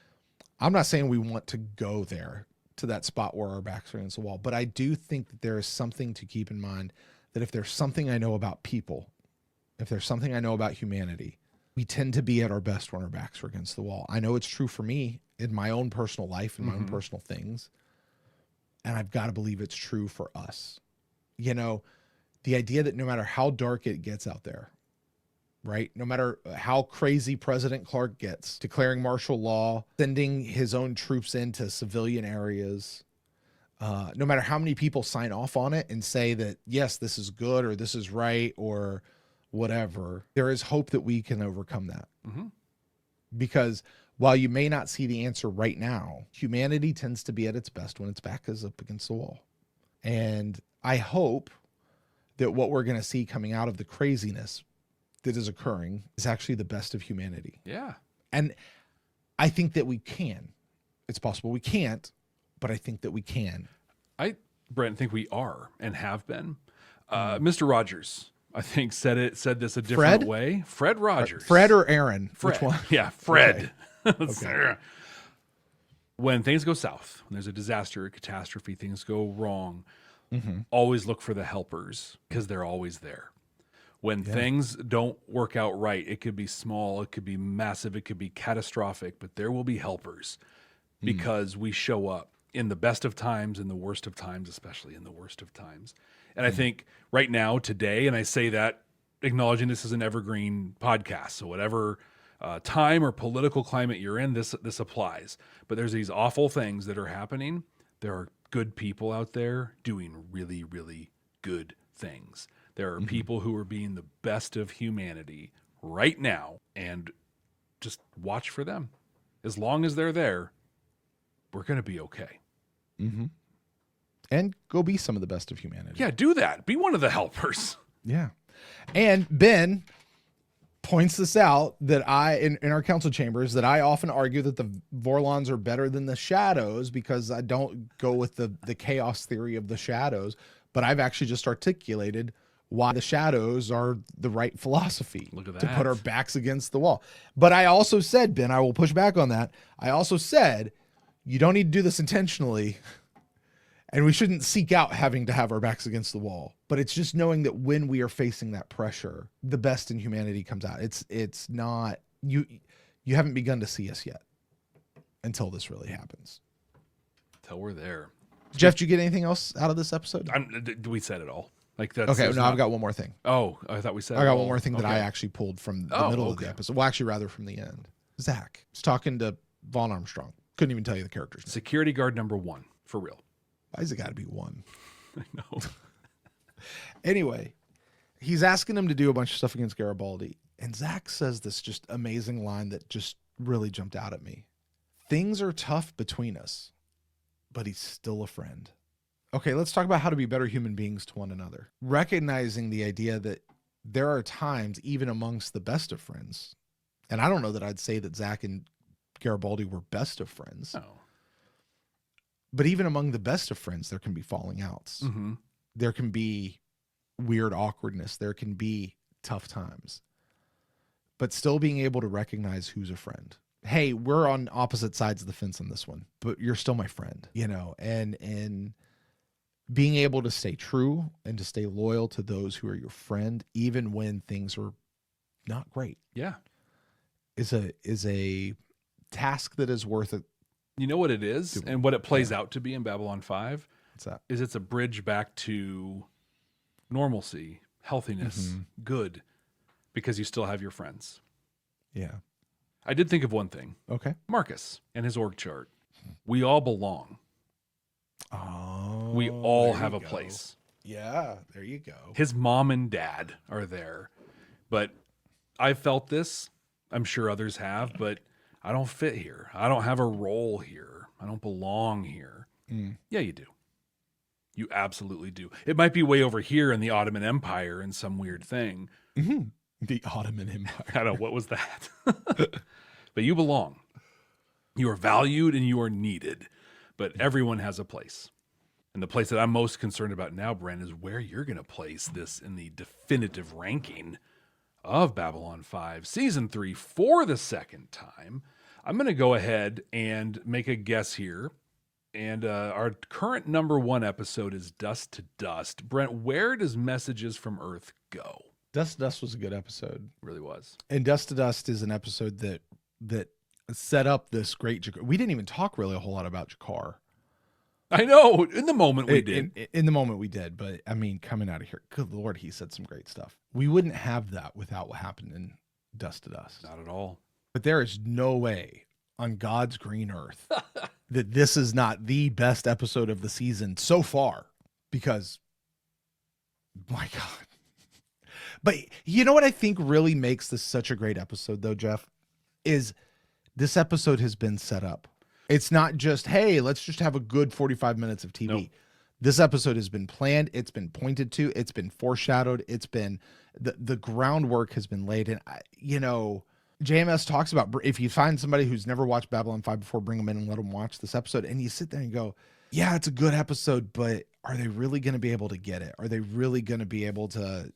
I'm not saying we want to go there to that spot where our backs are against the wall, but I do think that there is something to keep in mind, that if there's something I know about people, if there's something I know about humanity, we tend to be at our best when our backs are against the wall. I know it's true for me in my own personal life and my own personal things. And I've got to believe it's true for us. You know, the idea that no matter how dark it gets out there, right? No matter how crazy President Clark gets, declaring martial law, sending his own troops into civilian areas, no matter how many people sign off on it and say that, yes, this is good or this is right or whatever, there is hope that we can overcome that. Mm-hmm. Because while you may not see the answer right now, humanity tends to be at its best when its back is up against the wall. And I hope that what we're going to see coming out of the craziness that is occurring is actually the best of humanity. Yeah. And I think that we can. It's possible we can't, but I think that we can. Brent, think we are and have been. Mr. Rogers, I think, said this a different way. Fred Rogers. Fred or Aaron? Fred. Which one? Yeah, Fred. Okay. When things go south, when there's a disaster, a catastrophe, things go wrong, always look for the helpers because they're always there. When things don't work out right, it could be small, it could be massive, it could be catastrophic, but there will be helpers because we show up in the best of times, in the worst of times, especially in the worst of times. And I think right now, today, and I say that acknowledging this is an evergreen podcast, so whatever time or political climate you're in, this applies. But there's these awful things that are happening. There are good people out there doing really, really good things. There are people who are being the best of humanity right now, and just watch for them. As long as they're there, we're going to be okay. And go be some of the best of humanity. Yeah, do that. Be one of the helpers. Yeah. And Ben points this out that in our council chambers, that I often argue that the Vorlons are better than the Shadows because I don't go with the chaos theory of the Shadows, but I've actually just articulated why the Shadows are the right philosophy. Look at that. To put our backs against the wall. But I also said, Ben, I will push back on that. I also said, you don't need to do this intentionally. And we shouldn't seek out having to have our backs against the wall, but it's just knowing that when we are facing that pressure, the best in humanity comes out. It's not, you haven't begun to see us yet until this really happens. Until we're there. Jeff, did you get anything else out of this episode? We said it all. Like that's okay. No, I've got one more thing. Oh, I thought we said I it got all. one more thing that Okay. I actually pulled from the middle of the episode. Well, actually, rather from the end. Zach was talking to Vaughn Armstrong. Couldn't even tell you the character's name. Security guard number 1, for real. Why's it got to be 1? I know. Anyway, he's asking him to do a bunch of stuff against Garibaldi. And Zach says this just amazing line that just really jumped out at me. Things are tough between us, but he's still a friend. Okay, let's talk about how to be better human beings to one another. Recognizing the idea that there are times, even amongst the best of friends, and I don't know that I'd say that Zach and Garibaldi were best of friends. No. But even among the best of friends, there can be falling outs. Mm-hmm. There can be weird awkwardness. There can be tough times. But still being able to recognize who's a friend. Hey, we're on opposite sides of the fence on this one, but you're still my friend, and being able to stay true and to stay loyal to those who are your friend, even when things are not great. Yeah. Is a task that is worth it. You know what it is and what it plays out to be in Babylon 5? What's that? Is it's a bridge back to normalcy, healthiness, good, because you still have your friends. Yeah. I did think of one thing. Okay. Marcus and his org chart. We all belong. Oh. We all there have you a go. place. Yeah, there you go. His mom and dad are there. But I felt this. I'm sure others have, but I don't fit here. I don't have a role here. I don't belong here. Yeah, you do. You absolutely do. It might be way over here in the Ottoman Empire in some weird thing. Mm-hmm. The Ottoman Empire. I don't know. What was that? But you belong. You are valued and you are needed. But everyone has a place. And the place that I'm most concerned about now, Brent, is where you're going to place this in the definitive ranking of Babylon 5 Season 3 for the second time. I'm going to go ahead and make a guess here. And our current number 1 episode is Dust to Dust. Brent, where does Messages from Earth go? Dust to Dust was a good episode. It really was. And Dust to Dust is an episode that set up this great Jakar. We didn't even talk really a whole lot about Jakar. I know. In the moment we did. In the moment we did. But I mean, coming out of here, good Lord, he said some great stuff. We wouldn't have that without what happened in Dust to Dust. Not at all. But there is no way on God's green earth that this is not the best episode of the season so far, because my God. But you know what I think really makes this such a great episode though, Jeff, is this episode has been set up. It's not just, hey, let's just have a good 45 minutes of TV. Nope. This episode has been planned. It's been pointed to. It's been foreshadowed. It's been, the groundwork has been laid. And, JMS talks about, if you find somebody who's never watched Babylon 5 before, bring them in and let them watch this episode. And you sit there and go, yeah, it's a good episode, but are they really going to be able to get it? Are they really going to be able to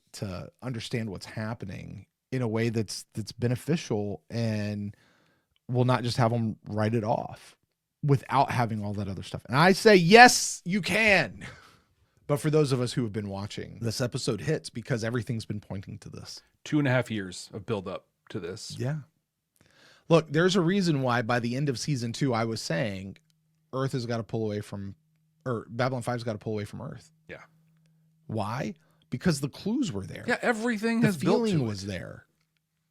understand what's happening in a way that's beneficial and will not just have them write it off without having all that other stuff? And I say, yes, you can. But for those of us who have been watching, this episode hits because everything's been pointing to this. 2.5 years of build up to this. Yeah. Look, there's a reason why by the end of season 2, I was saying Earth has got to pull away from, or Babylon 5's got to pull away from Earth. Yeah. Why? Because the clues were there. Yeah, everything the has built to feeling was there.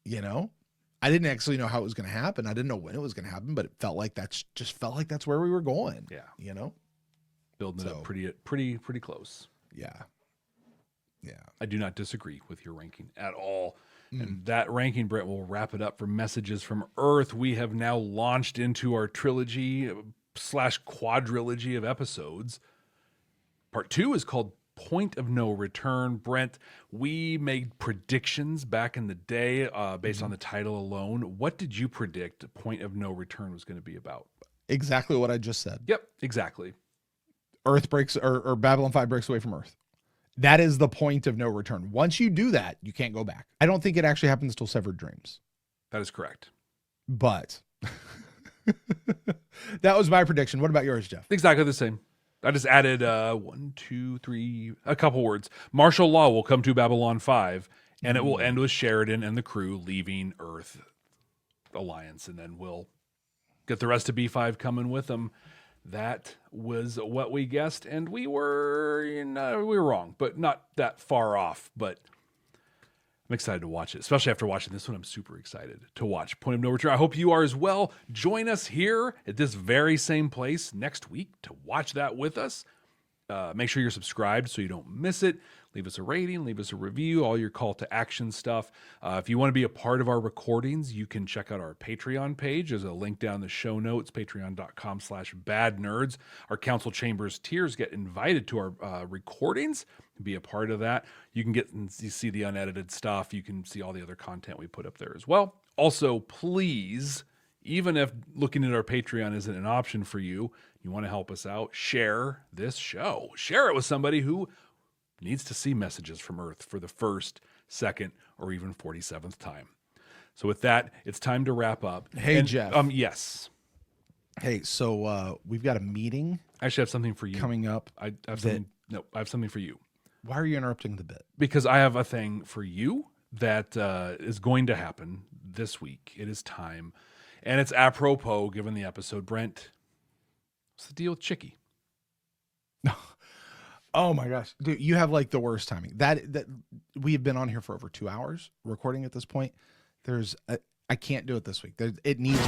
I didn't actually know how it was going to happen. I didn't know when it was going to happen, but it felt like that's where we were going. Yeah. Building it up pretty close. Yeah. Yeah. I do not disagree with your ranking at all. And that ranking, Brent, will wrap it up for Messages from Earth. We have now launched into our trilogy / quadrilogy of episodes. Part 2 is called Point of No Return. Brent, we made predictions back in the day based on the title alone. What did you predict Point of No Return was going to be about? Exactly what I just said. Yep, exactly. Earth breaks, or Babylon 5 breaks away from Earth. That is the point of no return. Once you do that, you can't go back. I don't think it actually happens till Severed Dreams. That is correct. But that was my prediction. What about yours, Jeff? Exactly the same. I just added 1, 2, 3, a couple words. Martial law will come to Babylon 5, and it will end with Sheridan and the crew leaving Earth Alliance, and then we'll get the rest of B5 coming with them. That was what we guessed, and we were wrong, but not that far off. But I'm excited to watch it, especially after watching this one. I'm super excited to watch Point of No Return. I hope you are as well. Join us here at this very same place next week to watch that with us. Make sure you're subscribed so you don't miss it. Leave us a rating, leave us a review, all your call to action stuff. If you want to be a part of our recordings, you can check out our Patreon page. There's a link down in the show notes, patreon.com/badnerds. Our council chambers tiers get invited to our recordings. Be a part of that. You can you see the unedited stuff. You can see all the other content we put up there as well. Also, please, even if looking at our Patreon isn't an option for you, you want to help us out, share this show. Share it with somebody who needs to see Messages from Earth for the first, second, or even 47th time. So with that, it's time to wrap up. Hey, Jeff. Yes. Hey, so we've got a meeting. I actually have something for you coming up. I have something. No, I have something for you. Why are you interrupting the bit? Because I have a thing for you that is going to happen this week. It is time. And it's apropos given the episode. Brent, what's the deal with Chicky? Oh my gosh, dude, you have like the worst timing. That we have been on here for over 2 hours recording at this point. I can't do it this week. It needs.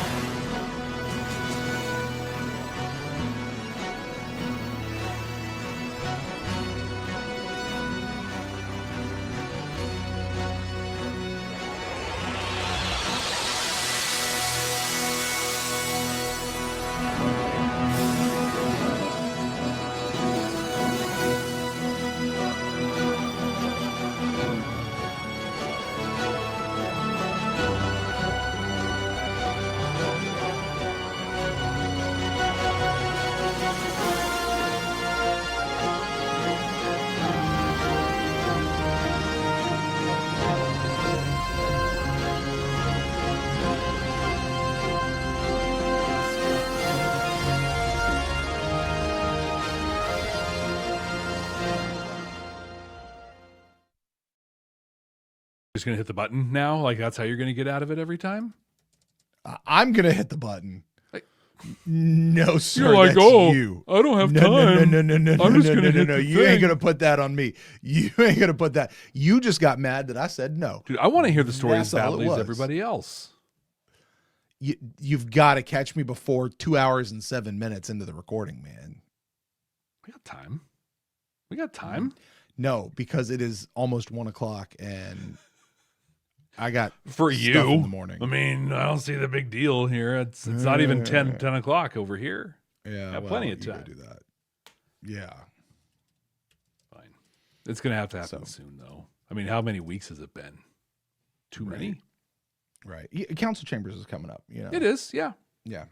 Just gonna hit the button now? Like that's how you're gonna get out of it every time? I'm gonna hit the button. No, sir. You're like, that's oh, you. I don't have No. time. No. I'm just gonna hit the You ain't thing. gonna put that on me. You ain't gonna put that. You just got mad that I said no. Dude, I want to hear the story as That's all it badly as was. everybody else. You've got to catch me before 2 hours and 7 minutes into the recording, man. We got time. We got time. No, because it is almost 1 o'clock and I got For stuff you in the morning. I mean, I don't see the big deal here. It's not even 10 o'clock over here. Yeah, Got well, plenty of you gotta time. do that. Yeah. Fine. It's gonna have to happen soon, though. I mean, how many weeks has it been? Too many? Right. Council Chambers is coming up. You know. It is. Yeah. Yeah.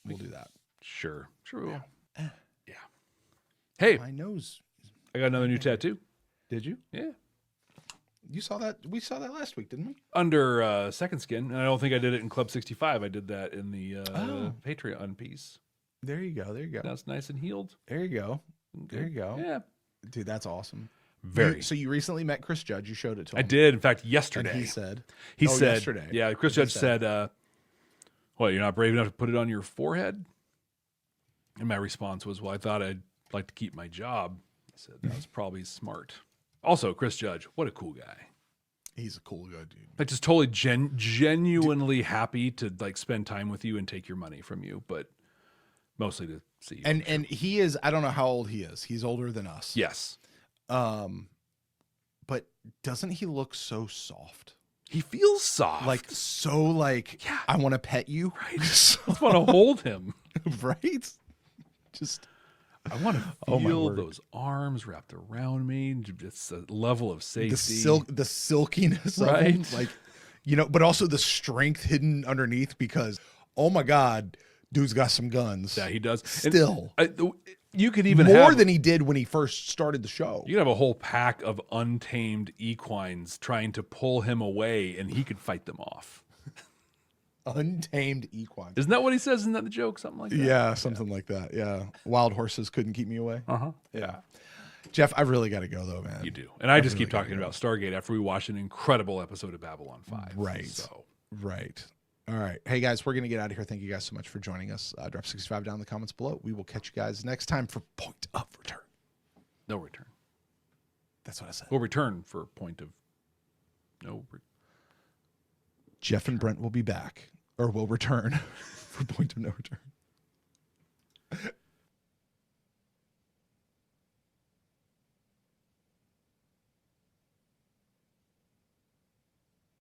We'll do that. Sure. We will. Yeah. Hey, my nose. I got another new tattoo. Did you? Yeah. You saw that? We saw that last week, didn't we? Under Second Skin. And I don't think I did it in Club 65. I did that in the Oh. Patreon piece. There you go. Now it's nice and healed. There you go. There you go. Yeah. Dude, that's awesome. Very. So you recently met Chris Judge. You showed it to him. I did. In fact, yesterday. And he said. He Oh, said. yesterday. Yeah, Chris He Judge said, what, you're not brave enough to put it on your forehead? And my response was, well, I thought I'd like to keep my job. He said, that was probably smart. Also, Chris Judge, what a cool guy. He's a cool guy, dude. Like, just totally genuinely happy to like spend time with you and take your money from you, but mostly to see you. And he is, I don't know how old he is. He's older than us. Yes. But doesn't he look so soft? He feels soft. Like, so like, yeah. I want to pet you. Right. I just want to hold him. Right? Just. I want to feel those arms wrapped around me. It's a level of safety. The silkiness of them, like, you know, but also the strength hidden underneath because, oh my God, dude's got some guns. Yeah, he does. Still. You could even more have, than he did when he first started the show. You could have a whole pack of untamed equines trying to pull him away, and he could fight them off. Untamed equine. Isn't that what he says? Isn't that the joke? Something like that? Yeah, something like that. Yeah. Wild horses couldn't keep me away. Uh-huh. Yeah. Jeff, I've really got to go, though, man. You do. And I just really keep talking about Stargate after we watched an incredible episode of Babylon 5. Right. So. Right. All right. Hey, guys, we're going to get out of here. Thank you guys so much for joining us. Drop 65 down in the comments below. We will catch you guys next time for Point of Return. No return. That's what I said. We'll return for Point of No Return. Jeff and Brent will be back, or will return for Point of No Return.